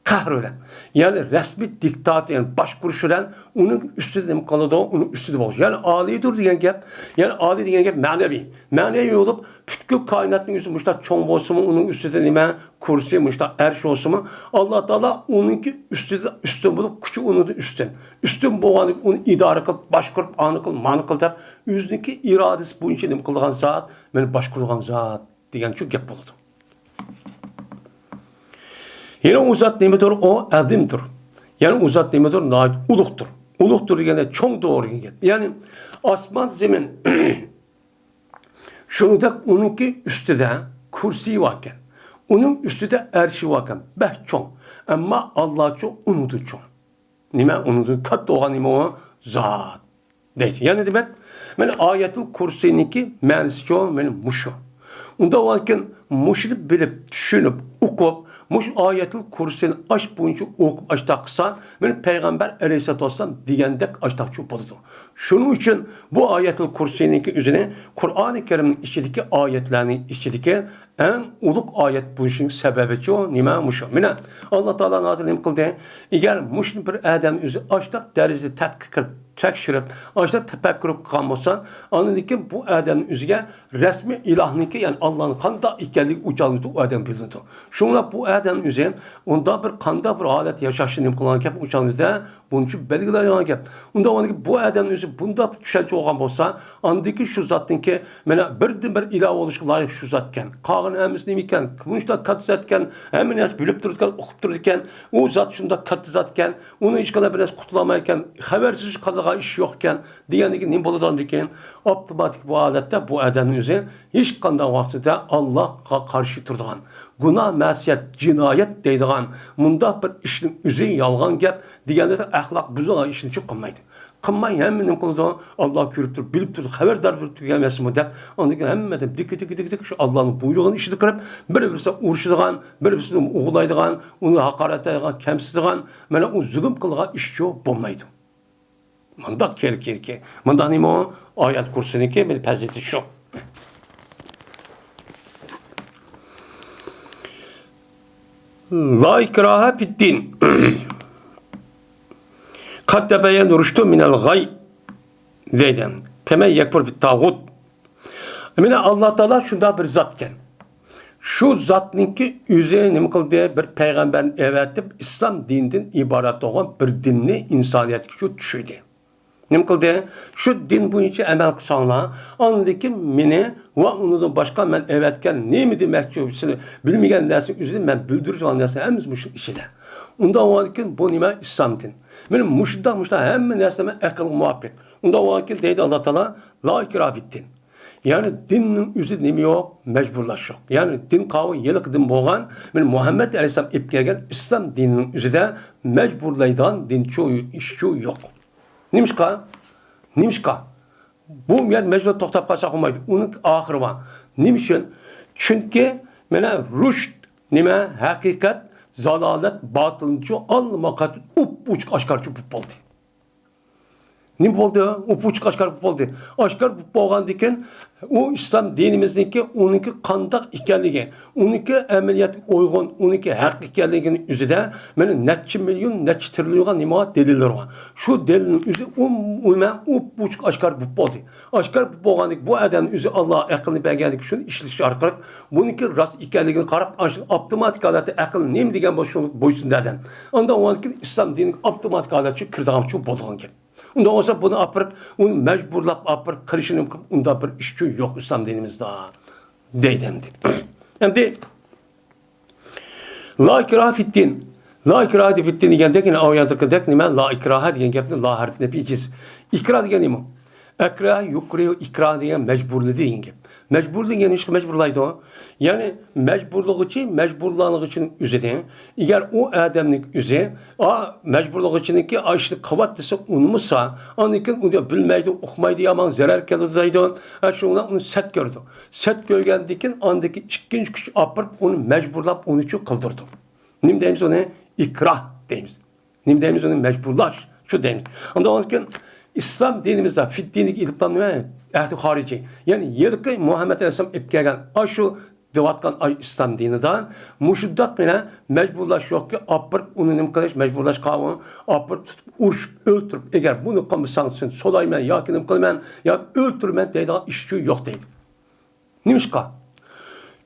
Speaker 1: kahreden. Yani resmi diktat, yani başkuruşudan onun üstüde mi kalıdı o, onun üstüde olacak. Yani alidir diyen gel, yani ali diyen gel manevi. Manevi olup bütün kainatın yüzü muşta çoğun olsun mu, onun üstüde nime kursi muşta erş olsun mu. Allah Teala onunki üstün bulup küçük onun da üstün. Üstün boğanı onu idare kılıp, başkurup, anı kılıp, manı kılıp, yüzündeki iradesi bu için kılgan zat, beni başkurulan zat. Diyen çok gep oldu. Yine o zat neymedir? O azimdir. Yani o zat neymedir? Uluqtur. Uluqtur diyene çok doğru gel. Yani asman zemin şunu da onunki üstüde kursi varken, onun üstüde erşi varken, çok. Ama Allah çok unudu çok. Nime unudu? Kat doğan nime o zat. Değil. Yani demek, ben ayetul kursininki menisi çok, benim muşu. Onda varken muşunu bilip, düşünüp, okup, muş ayetul kursini aş boyunca okup açtaksan, ben Peygamber Aleyhisselatü Vesselam diyendek açtakçı buludu. Şunun için bu ayetul kursininki üzerine Kur'an-ı Kerim'in içindeki ayetlerinin içindeki en uluk ayet bu işin sebebi çoğu nime muşu. Mine Allah Teala nazil kıldı. Eğer muşun bir adam üzü açtak derisi tekşirip, açtak tefekkürüp kalmasan, anladaki bu adamın üzüge resmi ilahniki yani Allah'ın kanda ikenlik uçalmıştı o adam bildirdi. Şunla bu adamın üzerine onda bir kanda bir alet yaşaşını kılan kep uçalmıştı Bunun için belgilaydigan gap. Unda ondaki bu adamın özü bunda tushuncha olgan bolsa, andaki şu zatınki mana birden bir ilova oluşga loyiq şu zatken. Qolgan hammasi nima ekan? Buncha katta zatken, hamma narsa bilib turgan, o'qib turgan, u zat shunda katta zatken, uni hech qanday bir narsa qutlamay ekan, xabarsiz qilgan ish yo'q ekan, degandagi nima bo'ladi ekan? Avtomatik bu holatda bu adamning o'zi hech qanday vaqtida Allohga qarshi turadigan, günah, ma'siyat, jinoyat deydigan mundaq bir ishning o'zi yolg'on gap deganda axloq buzilgan ishni qilmaydi. Qilmay hamma nima qiladi? Alloh ko'rib turib, bilib turib, xabardor bo'lib turgan emasmi deb, ondan hammadan dik shu Allohning buyrug'ini ishida qilib, bir-birisiga urushadigan, bir-birisini o'g'laydigan, uni haqorat qiladigan, kamsitadigan, mana u zulm qilgan ishchi bo'lmaydi. Mundaq kerak. Mundaq nima oyat kursiniki bir fazilati shu. La ikraha fid din. Kad tebeyen rüştü minel gay deyden. Pemen yekfur bit tağut. Mina Allah Teala şunda bir zatken. Şu zatninki üzerine nima qildi? Bir payg'ambarni evatib islom dinidan iborat bo'lgan bir dinni insoniyatga shu tushirdi. Nima qildi? Shu din bo'yicha amal qilsanglar, ondan meni va undan boshqa men evatgan nima demoqchisini bilmagan narsa o'zini men bildirgan narsa hammasi shu ichida. Undan keyin bu nima islom din. Benim muşda hamma narsama aql muvaffaq. Unda vakil deydi Allah Teala la ikraha fid din. Yani dinning o'zi nima yo'q, majburlash yo'q. Yani din qavi yiliq din bo'lgan, men Muhammed alayhisalom ib kelgan islom dinining o'zida majburlaydigan dinchi ishchi yo'q. Nimishqa? Bu men majbur to'xtab qolsa olmaydi. Uning oxiri bor. Nima uchun? Chunki mana rushd nima haqiqat zalalet, batılınca anlamakat uçuk aşkarcı oldu. Ne oldu? Uçuk aşkarcı oldu. Aşkar olgan diken o İslam dinimizdeki onunki kandak ikenligi, onunki ameliyat uygun, onunki hak ikenliginin üzerinde benim netçi milyon, netçi trilyon nima deliller var. Şu delilin üzerinde uçuk aşkar oldu. Aşkar olgan dik bu adamın üzerinde Allah aklını belgelendik şunu işleşi arkarak bununki rast ikenligini karab otomatik adatı akıl neyim degen boysun deden. Ondan onunki İslam dininin otomatik adatı kırdağım şu bolğan gibi. Unda olsa bunu apırıp, onu mecburlap apırıp, kırışını yapıp, unda bir işçi yok İslam dinimizde. Deydemdi. Hem de, la ikraha fid din. La ikraha fid din degen dekine avyantıkı dekine la ikraha degen gepni la harfine piyiciz. İkra degen neymi? Ekra yukriyo ikra degen mecburlu degen gep. Mecburlu degen işki mecburlaydı o. Yani mecburluğu için üzerine, eğer o adamlık üzerine, mecburluğu içindeki açlık kavat dese unumuzsa, anlayan onu bilmeydi, okumaydı, yaman zarar geldi, şundan onu set gördü. Set görgendeki andaki ikinci kişi apırıp onu mecburlap onu çok kıldırdı. Nim deyimiz ona ikrah deyimiz. Nim deyimiz ona mecburlaş, şu deyimiz. Ondan İslam dinimizde fit dinlik iliplanmıyor, ehli harici. Yani yılki Muhammed Aleyhisselam ipkegen, şu devatkan İslam dinidan muşuddat bile mecburlaş yok ki apırıp onu nim kılış mecburlaş kavun apırıp tutup uçup öldürüp eğer bunu kılmışsan solayman ya ki nim kılman ya öldürmen deydiğin işçi yok deydi. Nimişka?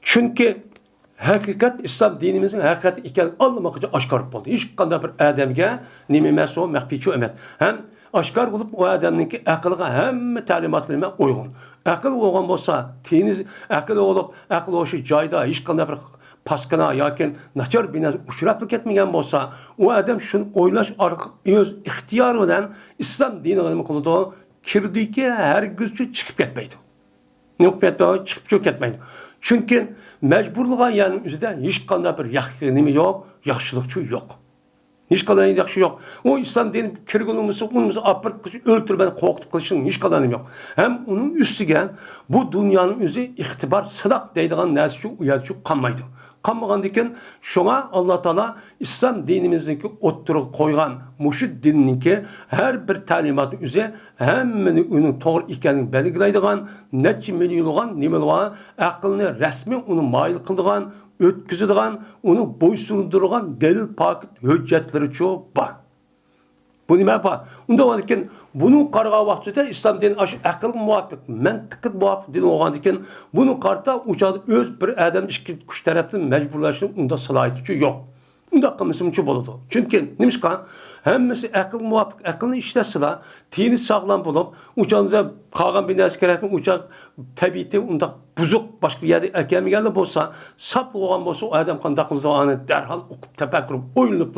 Speaker 1: Çünkü hakikat İslam dinimizin hakikati iken anlamak için aşkarıp oldu. Hiç kadar bir ademge nimemesi o mehfiçi emet. Hem aşkar bulup o adamınki akılga hem talimatlarına uygun. Akıl olgan bolsa, teniz akıl olup, akıl oşu cayda hiç qanday bir paskana yoki nachar bir uçuraplık ketmegen bolsa, o adam şunu oylaş öz ixtiyarı bilan İslam dinine nima qiladi? Kirdiki hergizchi chiqib ketmaydi. Nima qiladi? Chiqib ketmaydi. Çünkü mecburluğa yani üzerinde hiç qanday bir yaxshi yok, yaxshilikçi yok. Hiç kadar yaxşı yok. O İslam dini kirgulumuzu, unumuzu apırıp öldürmeden korkutup kılışının hiç kadar yok. Hem onun üstüge bu dünyanın üzü ihtibar sıdak deydiğen nersi uyarıcı kanmaydı. Kanmagan diken şuna Allah Teala İslam dinimizdeki oturup koygan muşid dinininki her bir talimatı üzere hemmini onun doğru ikenini belgileydiğen netçi milyonluğun nimeluğun aklını resmi onu mail kıldığın ötküzüdüğün, onu boysundurğan delil pakit hüccetleri çoğu var. Bu nime yapar? Onda varken bunu qarğa vaxtında İslam dini akıl muvaffaq, mantıqı muvaffaq din olğan diken bunu qarta uçadı öz bir adam iki kuş tarafdan mecburlaşın onda salayıcı yok. Onda qımısımçı boladı. Çünkü nimişqa Hemmisi akıl muvafık, aklını işletsizler. Tini sağlam bulup, uçağında kalgan bir narsa kerakın, uçak tabiati unda buzuk, başka bir yerde gelmegende bolsa, saplı olan bolsa, o adam kandak kıldığı derhal okup, tefekkür oyulup,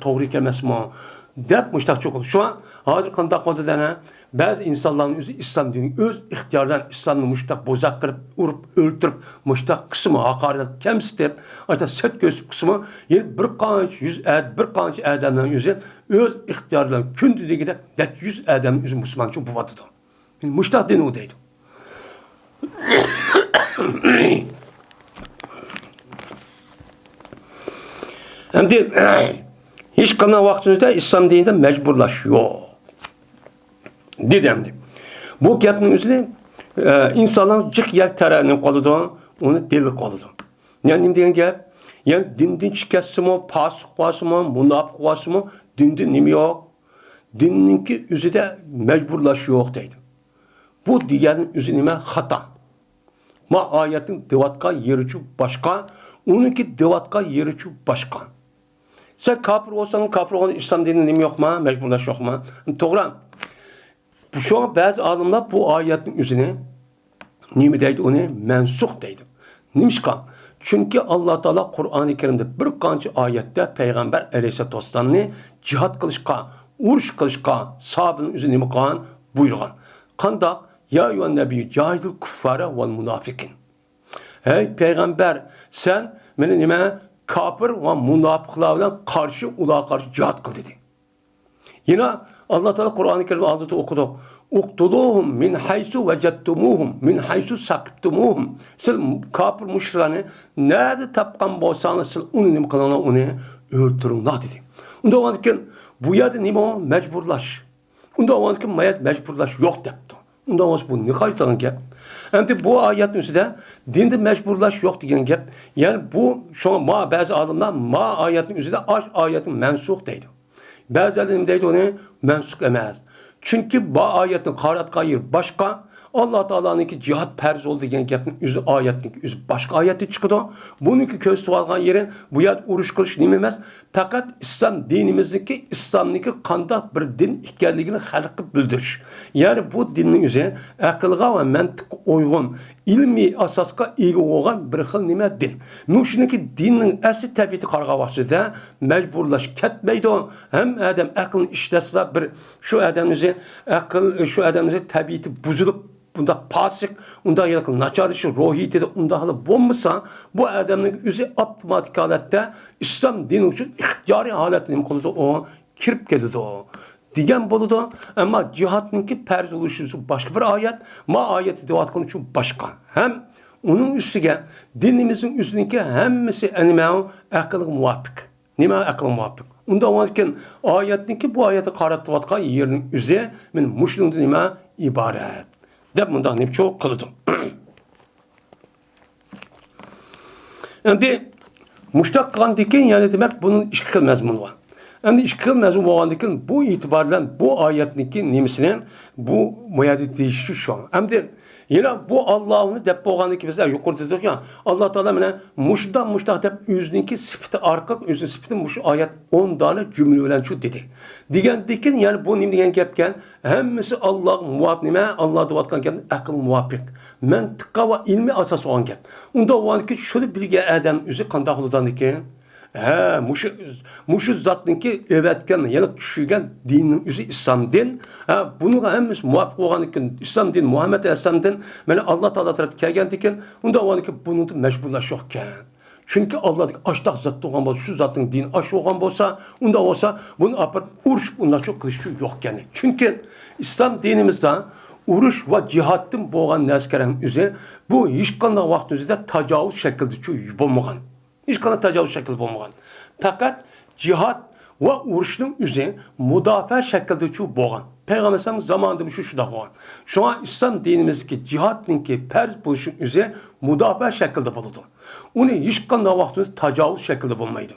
Speaker 1: doğru ikemesmi o. Dep müştak çok olur. Şu an hazır kandak oldu dene, bazı insanların özü İslam dini öz ihtiyardan İslam'ı müştak bozak kırıp, urup, öldürüp, müştak kısmı, hakaret, kemsitip, hatta set gözlük kısmı, yani bir kanç adamların özü öz ihtiyardan kündüzü gidip, net 100 adamın özü Müslüman için bu batıda. Yani müştak dini o deydi. Hem de hiç kalan vaktinizde İslam dininde mecburlaş yok. Dedemdi. Bu gapning özü insanlar cık yak tarafından kalıdı, onu deli kalıdı. Yani degan gap, yani dindan chiqasimi, fasik qilsimi, munofiq qilsimi, dinda nima yo'q? Dinninki o'zida majburlash yo'q deydi. Bu deganning o'zi nima? Xato. Ma oyatning devatgan yerichi boshqa, uniki devatgan yerichi boshqa. Sen kafir olsan, kafir olan İslam dininin nima yo'qmi? Majburlash yo'qmi? To'g'ri. Şu an bazı alimler bu ayetin üzerine nime deydi onu? Mensuk deydi. Nimişka? Çünkü Allah Teala Kur'an-ı Kerim'de bir kançı ayette Peygamber Aleyhisselatü Vesselam'ı cihat kılışka, uruş kılışka sahabının üzerine nime kılan buyurgan. Kanda ya yuvan nebi cahidul kuffara vel munafikin. Hey Peygamber sen beni nime kafir ve münafıklarla karşı ula karşı cihat kıl dedi. Yine Allah Teala Kur'an-ı Kerim'de aldığı okudu. Uktuluhum min haysu vecettumuhum min haysu sakıttumuhum. Siz kafir müşriklerini nerede tapkan bolsanız siz onu nime kılana onu öldürünler dedi. Onda o anken bu yerde nime o mecburlaş. Onda o anken mayat mecburlaş yok depti. Onda o bu ne kaçtan gap. Hem de bu ayetin üstünde dinde mecburlaş yok degen gap. Yani bu şu an bazı alimler ayetin üstünde ayetin mensuh deydi. Bazıları deydi onu mensuk emez. Çünkü bu ayetin qaratqa yer başka, Allah Taala'nınki cihat perz oldu degan gapning o'zi oyatning o'zi boshqa oyatda chiqadi. Buniki ko'z tuvalgan yeri bu yer urush qilish nima emas, faqat islom dinimizniki, islomniki qanday bir din ekanligini xalqqa bildirish. Ya'ni bu dinning o'zi aqlga va mantiqqa uyg'un, ilmiy asosga ega bo'lgan bir xil nima din. Shuniki dinning asli tabiati qarg'a vaqtida majburlash ketmaydi. Ham odam aqlni ishlatsa bir shu odam o'zi aql shu odam o'zi tabiati buzilib bunda pasik, unda yakın naçarışı, ruhiyeti de unda halı bulmasa bu adamın özü otomatik halette İslam dini için ihtiyari haletinin koluda o kirip geldi o. Diyen boluda ama cihatınki perz oluşusu başka bir ayet, ayeti devat konu için başka. Hem onun üstüge dinimizin üstündeki hemmisi enime akıllı muvafık. Nime akıllı muvafık. Unda varken ayetinki bu ayeti karattıvatkan yerinin üzeri min muşlundu nime ibaret. Dep bundan neyim çok kılıdım. Yani muştak kılan diken yani demek bunun iki kıl mezmunu var. Yani iki kıl mezmunu olan diken bu itibardan bu ayetindeki nimisinin bu muyadi değişti şu an. Hem de yine bu Allah'ını dep boğandaki bizler yukarıda dedik ya Allah Teala mene muştak dep yüzündeki sıfatı arka yüzünün sıfatı muşu ayet 10 tane cümle bilen şu dedi. Digen dikin yani bu nim digen gepken hemmisi Allah muvafık nime Allah devatkan gep akıl muvafık. Mantıqa ve ilmi asas olan gep. Onda o an ki şöyle bilge adam üzü kandaqlıdan diken muşu zatınki evetken yanık düşügen dinin üzü İslam din. Bunu hemiz muvaffak olan iken İslam din Muhammed Aleyhisselam din. Mene Allah Teala tarafı kelgen diken. Onda o an ki bunun da mecburlaş yokken. Çünkü Allah'daki aştaq zatı olan bolsa, şu zatın dini aşı olan bolsa, onda olsa bunu apar uruş bunlar çok kılışı yok yani. Çünkü İslam dinimizde uruş ve cihattın boğan neskerenin üzeri bu hiç kanlı vaktin üzerinde tecavüz şekilde bulmagan. Hiç kanlı tecavüz şekilde bulmagan. Fakat cihat ve uruşun üzeri müdafaa şekilde boğan. Peygamber Efendimiz zamanında şu da boğan. Şu an İslam dinimizdeki cihattınki perz buluşun üzeri müdafaa şekilde bulundu. Onu hiç kanlı vaktin tecavüz şekilde bulmaydı.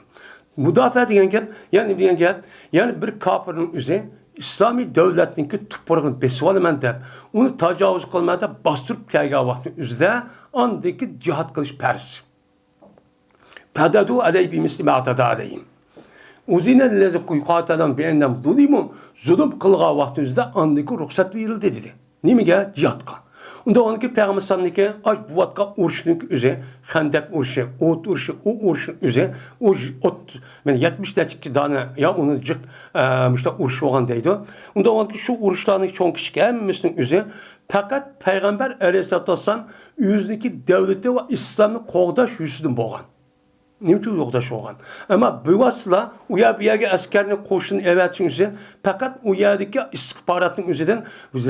Speaker 1: Müdafaa diyen yani bir kafirin üzeri İslami devletninki tuprağını besvalımen de onu tecavüz kılmada bastırıp kelgen vaktin üzerinde andaki cihat kılış perz. Pedadu aleyh bimisli ma'tada aleyhim. O'zinglar lezi quyqatadan be'endam zulmu zulm qilgan vaqtingizda andiki ruxsat berildi dedi. Nimaga? Jihadga. Unda onki Peygamber sallallahu aç bu vatka urushning o'zi, Xandak urushi, O't urushi, o urushning o'zi, ot men 70 dakika dana ya uni jiq işte urush bo'lgan deydi. Unda onki shu urushlarning cho'ng kichik hammasining o'zi faqat Peygamber alayhisolatu vasallam o'ziniki davlati va islomni qo'g'dash yuzidan bo'lgan. Nima uchun yo'qdash bo'lgan? Ammo bu vasla u yerga askarni qo'shin evatishing uchun faqat u yerdagi istixborotning o'zidan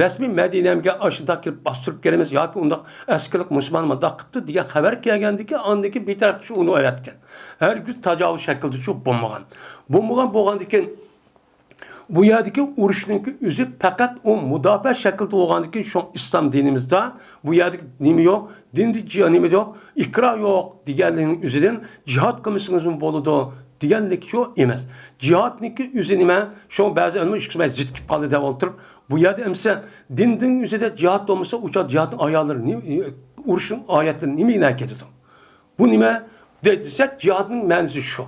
Speaker 1: rasmiy Madinaga ashida kirib bostirib kelamiz yoki unda askarlik musulmonlar daqibdi degan xabar kelgandiki, andiki betaraf shu uni o'ratgan. Hargiz tajovuz shaklida shu bo'lmagan. Bo'lgandikan bu yerdagi urushning o'zi faqat o mudofaa shaklida bo'lgandikan shu islom dinimizda bu yerda nima yo'q, dinda nima yo'q, ikro yo'q deganlikning o'zidan jihad qilsangiz bo'ladi deganlik shu emas. Jihadniki o'zi nima? Shu ba'zi ilmiy ishqimay jitkib qoldi deb o'tirib, bu yerda emsa dinning o'zida jihad bo'lmasa, o'sha jihadning ayollari urushning oyatlari nima ketadi? Bu nima? Desak jihadning ma'nosi shu.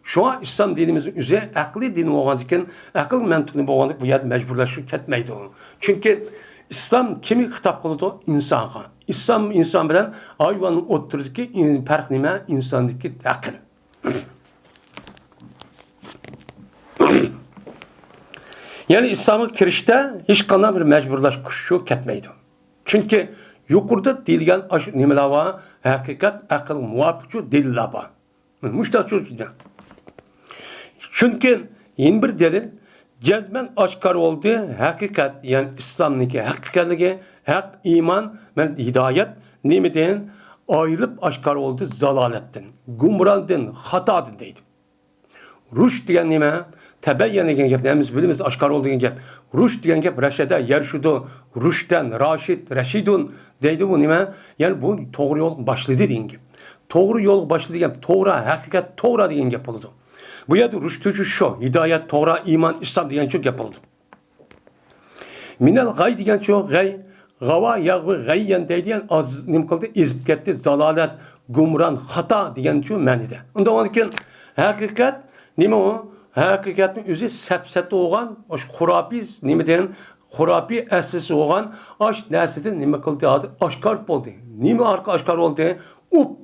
Speaker 1: Şu an İslam dinimizin üzeri akli din olgandikken, akıl mantıklı olgandık bu yer mecburlaşıp ketmeydi onu. Çünkü İslam kimi hitap kıldı? İnsana. İslam insan bilen hayvanın oturduğu fark nime? İnsandaki akıl. Yani İslam'a kirişte hiç kanal bir mecburlaşıp ketmeydi. Çünkü yukarıda dilgen nimeler var, hakikat, akıl, muvaffakçı deliller var. Müştahçı çünkü yeni bir delil cezmen aşkar oldu hakikat yani İslam'daki hakikatligi hak iman ve hidayet nimeden ayrılıp aşkar oldu zalaletten, gumrandan, hatadan deydi. Ruş diyen nime? Tebeyyen degen gep, nemiz bilimiz aşkar oldu degen gep. Ruş diyen gep reşede yershudu, ruşten, raşid, reşidun deydi bu nime? Yani bu doğru yol başladı degen gep. Doğru yol başladı degen, doğru hakikat, doğru degen gep oldu. Bu yerde rüştücü şu, hidayet, Tora, iman, İslam diyen çok yapıldı. Minel gay diyen çok gay, gava, yağvı, gayyen diyen az nim kıldı, izip gitti, zalalet, gumran, hata diyen çok menide. Onda ondan hakikat, nime o? Hakikatin üzü sepseti olan, hurapi, nime diyen, hurapi esası olan, nesli nime kıldı, aşkar oldu. Nime arka aşkar oldu?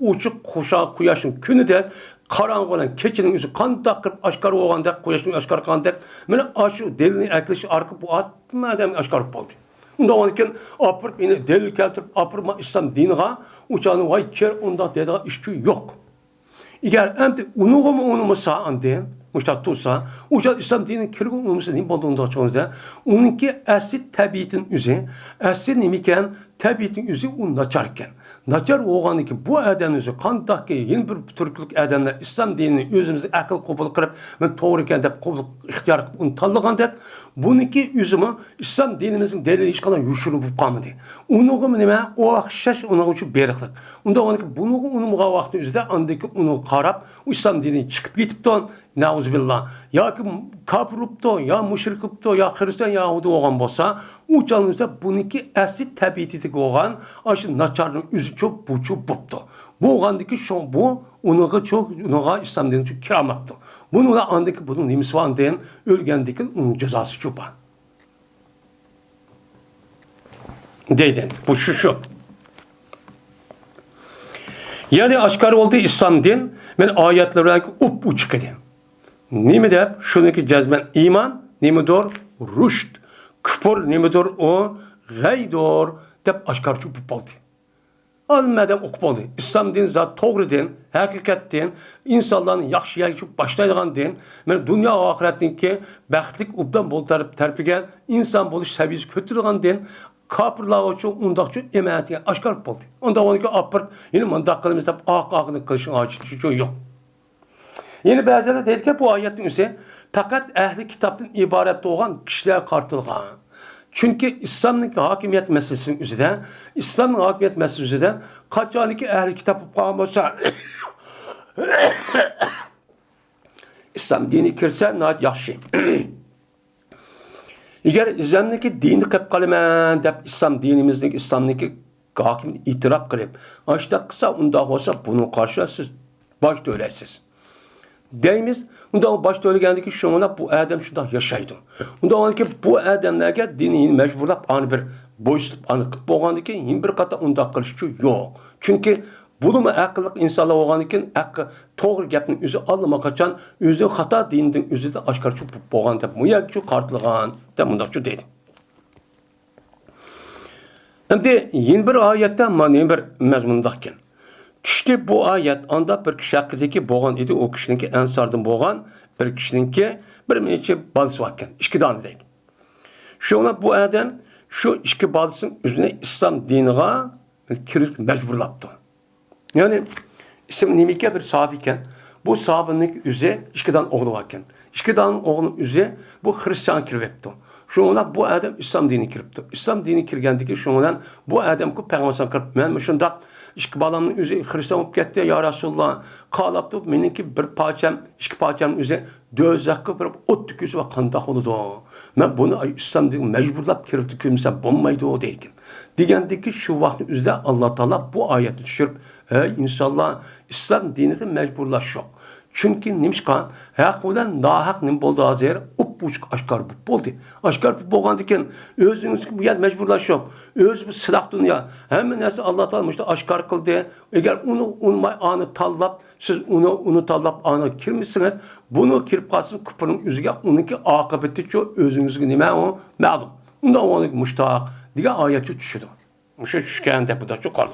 Speaker 1: Uçuk kuşağı kuyaşın günü de karanlık olan keçinin yüzü kan takıp aşkar olanda kuyaşın aşkar kandak. Mene aşı delini ekleşi arka bu atma adam aşkar oldu. Onda onken apır beni delil keltirip apırma İslam dinine uçanın vay ker onda dedi işçi yok. Eğer emti onu sağan diye müştat tutsa uçan İslam dininin kirgi unumu ne bulduğunda çoğunuzda onunki asli tabiitin yüzü asli nimiken tabiitin yüzü onu naçarken. Naçar oğanı ki bu adamımızı kandak yeni bir Türklük adamlar İslam dinini özümüzü akıl kabul kırıp ben doğru iken de kabul ihtiyar onu tanıdıkanda bununki yüzümü İslam dinimizin delili hiç kadar yuşuru bu kalmadı. Onu nime o akşaş ona için beriklik. Onda onu ki bunu muğa vakti üzerinde andaki onu karab İslam dini çıkıp gitip de nauzubillah ya ki kapırıptı ya müşrikipti ya Hristiyan Yahudi olan bolsa uçanızda bununki asli tabiitik olan aşı naçarın yüzü çok buçu buptu. Bu oğandaki şu bu onuğa çok onuğa İslam dini çok kiramaktı. Bunu da andaki bunun nimsvan diyen ölgendeki onun cezası çupa. Deyden bu şu. Yani aşkar oldu İslam din ben ayetlerine uçuk edeyim. Nime de şununki cezmen iman, nime dor rüşt, küfür nime dor o gaydor dep aşkar çupup oldu. Almadan okup oldu. İslam din zat doğru din, hakikat din, insanların yaxşı yaşayıp başlayacağın din, men dünya ahiretindeki baxtlik ubdan boltarıp terpigen insan boluş seviyesi kötülüğün din, kapırlar için undakçı emanetiye aşkar oldu. Onda onunki apır, yine mandak kılımızda ağını kılışın ağacı yok. Yeni bazıları dedi ki bu ayetin üzeri fakat ehli kitaptan ibaret olan kişiler kartılgan. Çünkü İslam'ın hakimiyet meselesinin üzerinde, İslam'ın hakimiyet meselesi üzerinde kaçaniki ehli kitap olsa İslam dini kirse naat yaxşı. Eğer İslam'daki dini kıp kalımen deyip İslam dinimizdeki İslam'daki hakimiyet itiraf kılıp, açta kısa unda olsa bunun karşı siz başta öylesiz. deymiz. Unda başta öyle geldi ki şuna bu adam şunda yaşaydı. Unda o ki bu adamlarga dini mecburlap anı bir boysup anı kıp boğandı ki bir kata unda kılışçı yok. Çünkü bunu mu akıllık insanlar olğan için doğru gapning özü alma kaçan özü hata dinin özü de aşkarçı boğan dep muyak kartılgan dep mundakçı dedi. Endi yeni bir ayette mani bir mezmundakken. Düştü bu ayet anda bir kişi hakkındaki boğan idi o kişininki ensardan boğan bir kişininki bir neçe balысы varken. İki tane deyik. Şuna bu adam şu iki balısının üzerine İslam dinine kirip mecburlaptı. Yani isim nimike bir sahabeyken bu sahabenin üzerine iki tane oğlu varken. İki tane oğlunun üzerine bu Hristiyan kiripti. Şuna bu adam İslam dini kiripti. İslam dini kirgendiki şuna bu adam ku peygamber kirip men şunda İşki balamın üzeri Hristiyan olup gitti ya Resulullah. Kalaptı meninki bir parçam, iki parçamın üzeri dözakı bir ot tüküsü ve kandak oldu. Ben bunu İslam dini mecburlap kirip tükümse bulmaydı o deyken. Digendeki şu vaktin üzerinde Allah Teala bu ayeti düşürüp inşallah İslam dini de mecburlaşıyor. Çünkü nimşkan hakkıdan nahak nim boldu azir upbuçuk aşkar bu boldu. Aşkar bu boğandıken özünüz bu yer mecburlaşıyor. Öz bu silah dünya. Hemen neyse Allah Teala işte aşkar kıldı. Eğer onu anı tallap siz onu tallap anı kirmişsiniz. Bunu kirip kalsın kıpırın üzüge onunki akıbeti çok özünüzü nime o malum. Ondan onu müştahak diye ayeti düşürdü. Müştahak düşken de bu da çok kaldı.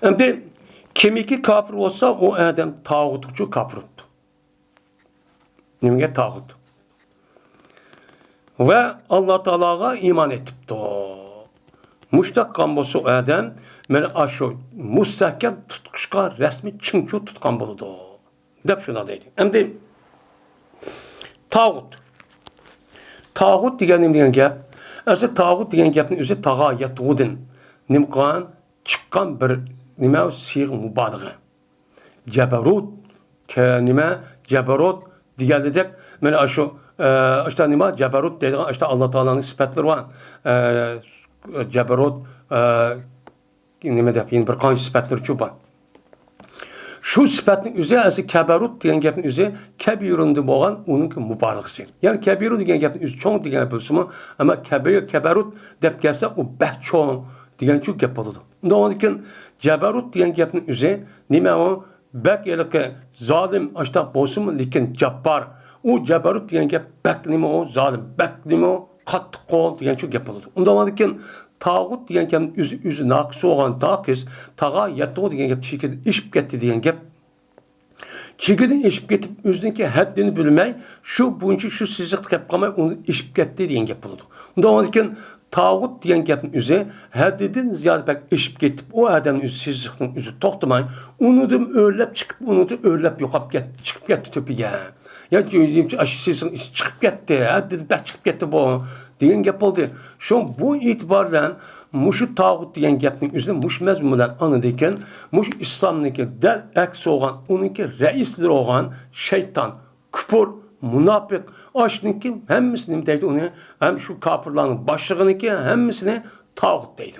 Speaker 1: Şimdi kimiki kafir olsa o adam tağutçu kafirdi. Nimge tağut. Ve Allah Teala'ya iman etipti. Müştak kan bolsa o adam meni aşo müstahkem tutuşka resmi çınçu tutkan boludu. Dep şuna deydi. Şimdi tağut. Tağut degan gap. Aslında tağut degan gapning o'zi tag'ayatudin. Nimqan chiqqan bir nima siyg'i mubalag'a. Jabarut nima jabarut deganidek mana shu işte nima jabarut deydigan işte Allah Taola'nın sifatlari var. Jabarut nima deb bir qancha sifatlari cho'pan. Şu sifatning o'zi asli kabarut degan gapning o'zi kabirun deb bo'lgan uningki mubalag'asi. Ya'ni kabirun degan gapning o'zi cho'ng degan bo'lsa-mu, ammo kabarut deb kelsa u bah cho'ng degan chu gap bo'ladi. Undan keyin jabarut degan gapning o'zi nima u bak elki zolim ashta bo'lsa-mu, lekin jabbar. U jabarut degan gap bak nima u zolim, bak nima u qattiq qo'l degan chu gap bo'ladi. Undan keyin tağut degan gap o'zi naqs bo'lgan taqis tağa yattu degan gap chekida ishib ketdi degan gap. Chekidan ishib ketib o'ziniki haddini bilmay, shu buncha shu siziq qilib qolmay uni ishib ketdi degan gap bo'ladi. Undan keyin tağut degan gapning o'zi haddidan ziyod bak ishib ketib, o odamning o'zi siziqning o'zi to'xtamay, unidim o'rlab chiqib, unidim o'rlab yo'qolib ketdi, chiqib ketdi to'piga. Yoki deyimchi siziq chiqib ketdi, haddidan bak chiqib ketdi bu degan gap bo'ldi. Shu bu e'tibordan mushu tağut degan gapning o'zida mush mazmun bilan anadikan, mush islomniki dal aks bo'lgan, uniki raislari bo'lgan shayton, kufr, munofiq, oshniki hammasini nima deydi uni? Ham shu kofirlarning boshlig'iniki hammasini tağut deydi.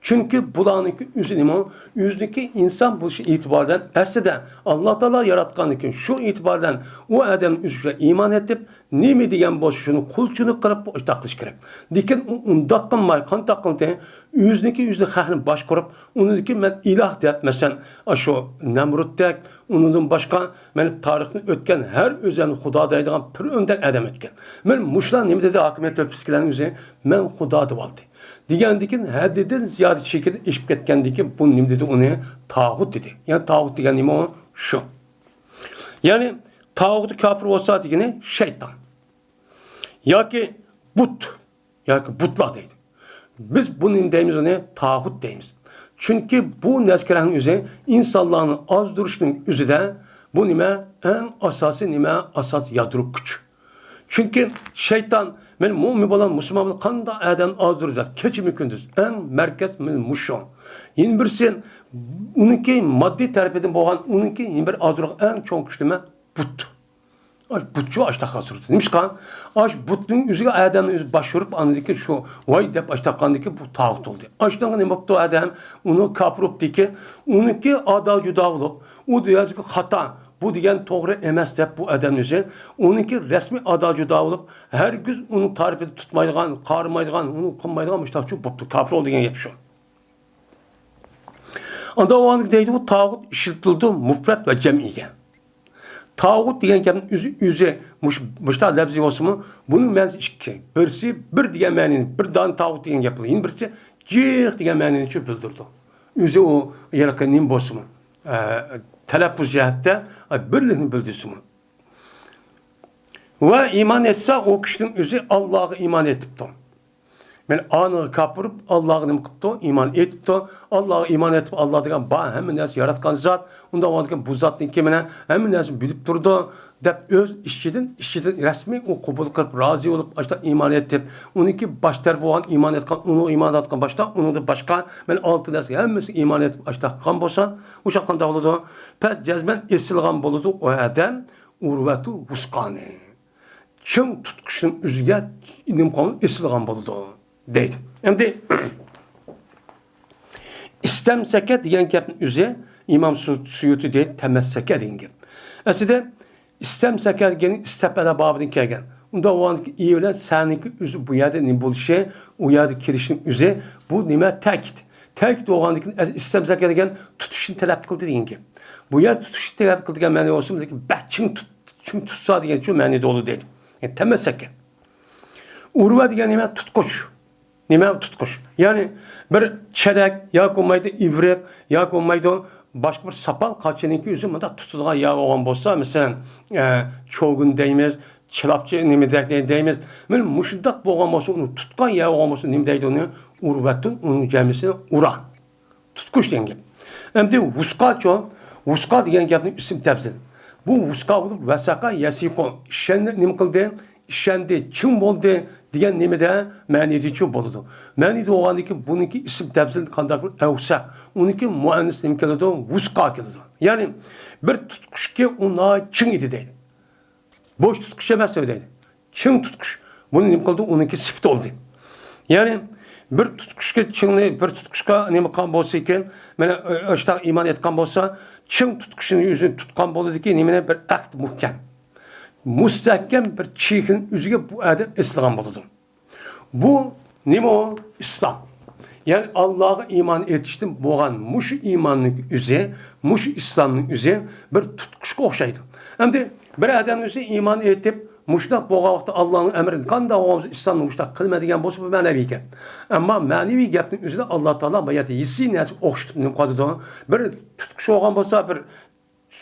Speaker 1: Çünkü bularniki o'zi nima? O'ziniki inson bo'lishi e'tibordan aslida Alloh taolo yaratgandan shu e'tibordan u odam o'ziga iymon etib, nima degan bo'lsa shuni qulchilik qilib o'ta qilish kerak. Lekin undaq qilmay, qanday qildi? O'ziniki xalqni boshqarib, uniki men iloh deb, masalan, shu Namruddak, undan boshqa men tarixni o'tgan har o'zini xudo deydigan bir o'ndak odam o'tgan. Men mushlar nima dedi hokimiyat o'tkazganlar o'zi men xudo deb oldi. Degandikin haddidan ziyod chekida ishib ketgandikin bu nima dedi uni tağut dedi. Yani tağut degan nima o? Shu. Yani tağut kafir bo'lsa degani shayton. Yoki but, yoki butlar deydi. Biz bunu deymiz ona tağut deymiz. Çünkü bu neskerahning o'zi insonlarning ozdirishning o'zida bu nima en asosiy nima asas yadro kuch. Çünkü şeytan men mu'min bolan musulmon qanday adam ozdiradi kechimi kunduz en merkez men mushon. Yin birsin uniki moddiy tarafidan bo'lgan uniki bir ozdirib en cho'ng kuchlima but. Butçu açtaqasırdı. Nimishqan, butning o'ziga adamning o'zi boshurib anadiki shu voy deb açtaqandiki bu tağut oldu. Açtanga nima bo'pti adam uni kapropdiki uniki ada juda bo'lib, u diyor ki hata. Bu degan to'g'ri emas deb bu odam o'zi uniki rasmiy ado judo bo'lib, har gün uni tarifini tutmaydigan, qarimaydigan, uni qilmaydigan mushtaqchi bo'pti. Kafir ol degan gap shu. Onda o anlık deydi bu tağut işitildi mufrat ve cem'iye. Tağut degan gapning o'zi mushta lafzi bo'lsa-mu, buning ma'nosi ikki. Birisi bir degan ma'noni, bir dan tağut degan gap bo'ldi. Endi birisi jiq degan ma'noni bildirdi. O'zi o yaraqqa nim bo'lsa-mu, talaffuz jihatda birlikni bildirsin. Ve iman etse o kişinin özü Allah'a iman etipti. Men anı kapırıp Allah'a nima qilibdi? İman etibdi. Allah'a iman etib Allah degan ba hamma narsa yaratgan zot, unda bo'lgan bu zotning kimini hamma narsani bilib turdi deb o'z ishidan rasmiy o qabul qilib rozi bo'lib, ashta iman etib, uniki boshlar bo'lgan iman etgan, uni iman etgan boshda, uni boshqa men olti narsa hammasi iman etib ashta qilgan bo'lsa, o'sha qanday bo'ladi? Pat jazman esilgan bo'ladi o adam urvatu husqani. Çın tutquşun üzüge nimqanı esilgan bo'ladi deydi. Endi istemseke degan gapning o'zi İmam Suyuti deydi, temassaka degan gap. Aslida istemsaka degan istafada bobidan kelgan. Unda o'g'anki i bilan saniki o'zi bu yerda nima bo'lishi, u yerga kirishning o'zi bu nima ta'kid. Ta'kid o'g'anki istemsaka degan tutishni talab qildi degan gap. Bu yer tutishni talab qilgan ma'no bo'lsa, lekin baching tutsa degan shu ma'noda bo'ladi deydi. Yani temassaka. Urva degan nima? Tutqush. Nima tutqush? Ya'ni bir chadak yoki bo'lmaydi ivriq yoki bo'lmaydi boshqa bir sapal qachoniki o'zi bunda tutadigan ya bo'lgan bo'lsa, masalan, cho'g'in deymiz, chilapchi nima deymiz. Mana mushundaq bo'lgan bo'lsa, uni tutgan ya bo'lgan bo'lsa, nima deydi uni? Urvatun, uning jamisi ura. Tutqush degan gap. Endi vusqacho, vusqa degan gapning ism tafsil. Bu vuska bo'lib vasaqa yasiqo ishonni nima qildi? Ishandi, chim bo'ldi degan nimada ma'nidichi bo'ladi. Ma'nida o'g'andiki buniki ism tafsil qanday qilib avsa, uniki muannis nima keladi? Vuska keladi. Ya'ni bir tutqushga uni ching edi deydi. Bo'sh tutqush emas deydi. Ching tutqush. Buni nima qildi? Uniki sifat oldi. Ya'ni bir tutqushga chingni bir tutqushga nima qilgan bo'lsa ekan, mana o'sha iymon etgan bo'lsa, ching tutqushini o'zini tutgan bo'ladiki, nimani bir aqd muhkam. Mustahkam bir chekini o'ziga bu adam eslagan bo'ladi. Bu nima o? İslam. Yani Allah'a iman etishdan bo'lgan mushu iymonning o'zi, mushu islomning o'zi bir tutqushga o'xshaydi. Endi bir odam o'zi iymon etib Muştaq bo'lgan vaqtda Allah'ın emrini qanday o'g'amiz islomni muştaq qilmaydigan bo'lsa bu ma'naviy gap. Ammo ma'naviy gapning o'zida Alloh taolo bu yerda yisi narsa o'xshatib qoldi. Bir tutqush olgan bo'lsa, bir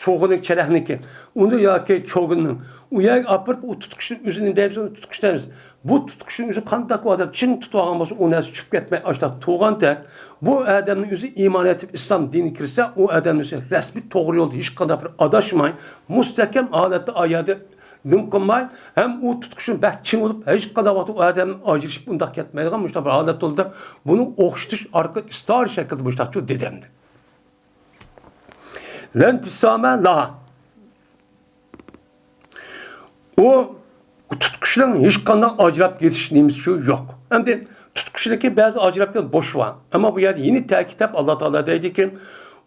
Speaker 1: so'g'ini chalahniki, unda yoki cho'ginning u yerga apirib u tutqushni o'zini deymiz, tutqush deymiz. Bu tutqushning o'zi qanday odam chin tutib olgan bo'lsa, u narsa tushib ketmay ashta to'g'anda bu odamning o'zi iymon etib islom diniga kirsa, u odamning o'zi rasmiy to'g'ri yo'lda hech qanday bir adashmay, mustahkam holatda oyada nim qilmay, hem u tutqushni bahching bo'lib, hech qanday vaqt u odamni ajrashib undaq ketmaydigan mushtaq bir holat bo'ldi. Buni o'xshatish orqali istor shaklda mushtaqchi dedimdi. Lan pisama la. O tutqushdan hech qanday ajrab ketish nimasi shu yo'q. Endi tutqushdagi ba'zi ajrablar bo'sh var. Ama bu yerda yeni ta'kidlab Alloh taolo deydiki,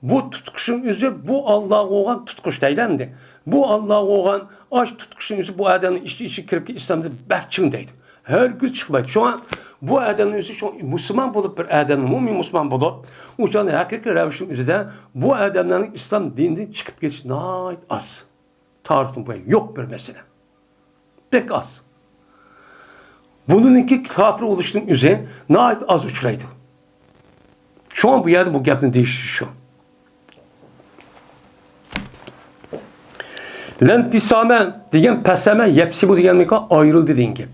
Speaker 1: bu tutquşun özü bu Allah'a olan tutqush deydi. Bu Allah'a olan aş tutquşun özü bu adamın işi kirib İslam'da bahçın deydi. Her gün çıkmaydı. Şu an bu adamın özü şu Müslüman bulup bir adamın mümin Müslüman bulup uçanı hakiki revişin özü de bu adamların İslam dininden çıkıp geçiş nayet az. Tarihten bu yok bir mesele. Pek az. Bunun iki kafir oluşunun özü nayet az uçuraydı. Şu an bu yerde bu gapın değişişi şu. Lan pisame degan pasame yepsi bu degan meka ayrıldı degan gap.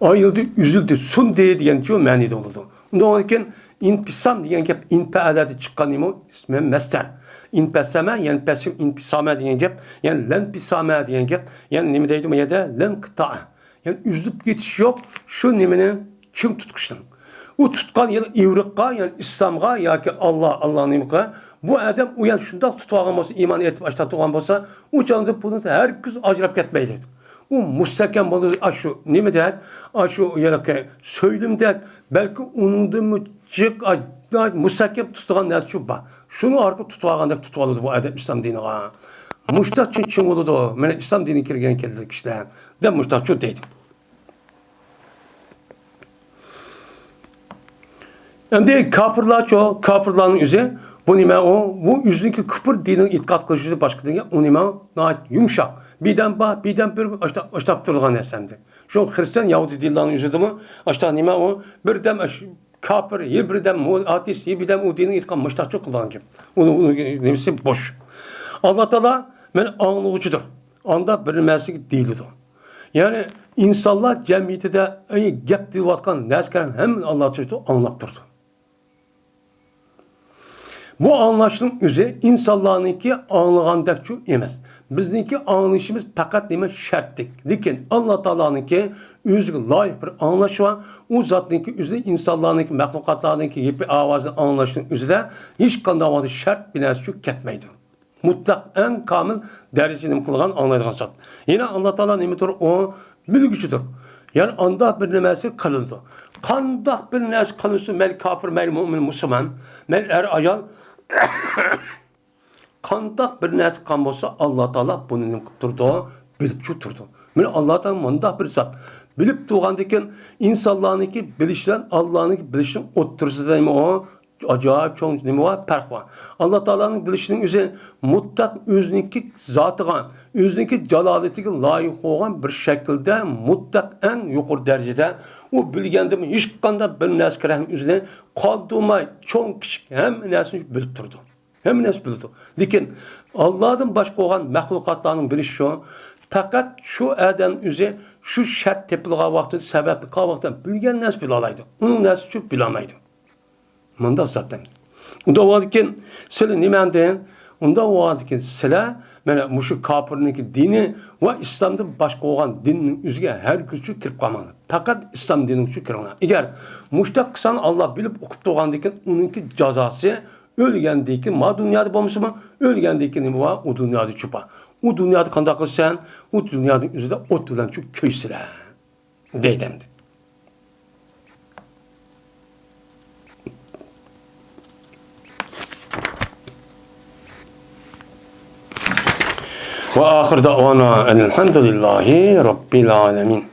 Speaker 1: Ayrıldı, üzüldü, sun degan diyor ma'nida bo'ldi. Undan keyin inpisam degan gap inpaadati chiqqan nima ismi masdar. Inpasama yani pasim inpisama degan gap, yani lan pisama degan gap, yani nima deydi bu yerda lan qita. Yani üzülüp ketish yo'q, shu nimani kim tutqushdan. U tutgan yani ivriqqa, yani İslamga yoki Alloh nimga bu adam uyan şundaq tutib olgan bo'lsa, iymon etib ashta turgan bo'lsa, u chog'da buni har kun ajrab ketmaydi. U mustahkam bo'ladi, shu nima deydi? Shu yoki so'ylimdak, balki uningdan jiq müstakil tutgan narsa şu bak. Şunu arka tutulganda tutuladı bu adab İslam diniga. Muştak çın oldu. Mene İslam dini kirgen keldik işte. De muştak şu deydi. Endi kafirlarning o'zi bu nima bu yüzündeki küfür dinin itiqad qilishi boshqa dinga u nima yumshoq bidan bir ashtab turgan narsamdi. Şu Hristiyan Yahudi dinlarning o'zidimi ashta nima o bir dem kafir, bir dem ateist, bir dem o dinin itiqad mushtaqchi qilgan gibi. Uni nimasi boş. Allah Taala men anlıqçıdır. Anda bir narsaga deyildi. Yani insanlar cemiyetinde gap deyotgan narsalarni hamma Allah Taala anlab turdi. Bu anlaşılım üzere insanlarınki anlagandek şu emas. Bizninki anlayışımız fakat nima şartlik. Lekin Allah Taala'nınki özüge layık bir anlaşı var. O zatninki üzere insanlarınki, mahlukatlarınki yepi avazını anlaşının üzere hiç qanday şart bilen şu ketmeydi. Mutlak en kamil derecede kılgan anlaydıgan zat. Yine Allah Taala nimedir o bilgüçüdür. Yani anda bir nemesi kılındı. Kandak bir nemesi kılınsa mel kafir, mel mümin, Müslüman, mel ayal kandak bir narsa kan bolsa Allah Taala bunu turdu, bilip turdu. Meni Allah Taala mundaq bir zat. Bilip turgandikin insanlarniki bilişlen Allah'nınki bilişin o'ttirsida o acayip çoğun nima var? Fark var. Allah Taala'nın bilişinin üzerine mutlak özünki zatıgan, özünki jalolatiga loyiq bo'lgan bir şekilde mutlak en yuqori derecede o bilgendim hiç qanday bir narsaning üzerine qoldirmay çoğun kichik hamma narsani bilib turdi. Hamma narsa bildi. Lekin Allah'dan boshqa bo'lgan mahlukotlarning bilishi shu. Fakat şu adam üzerine şu şart tepilgan vaqtida sababli qolgan vaqtda bilgan narsa bila oladi. Uning narsa shu bilolmaydi. Munda zaten. Unda vadikin sizlar nima deyin? Unda vadikin sizlar mana mushu kafirniki dini va islomdan boshqa bo'lgan dinning o'ziga har kuchi kirib qolmadi. Faqat islom dinining uchun kirgan. Agar mushtaq qilsan Allah bilib o'qib turgandan uningki jazosi o'lgandan keyin ma dunyoda bo'lmasimi? O'lgandan keyin nima bor? U dunyoda chupa. U dunyoda qanday qilsan? U dunyoning o'zida o't bilan shu ko'ysizlar. Deydi. وآخر دعوانا أن الحمد لله رب العالمين.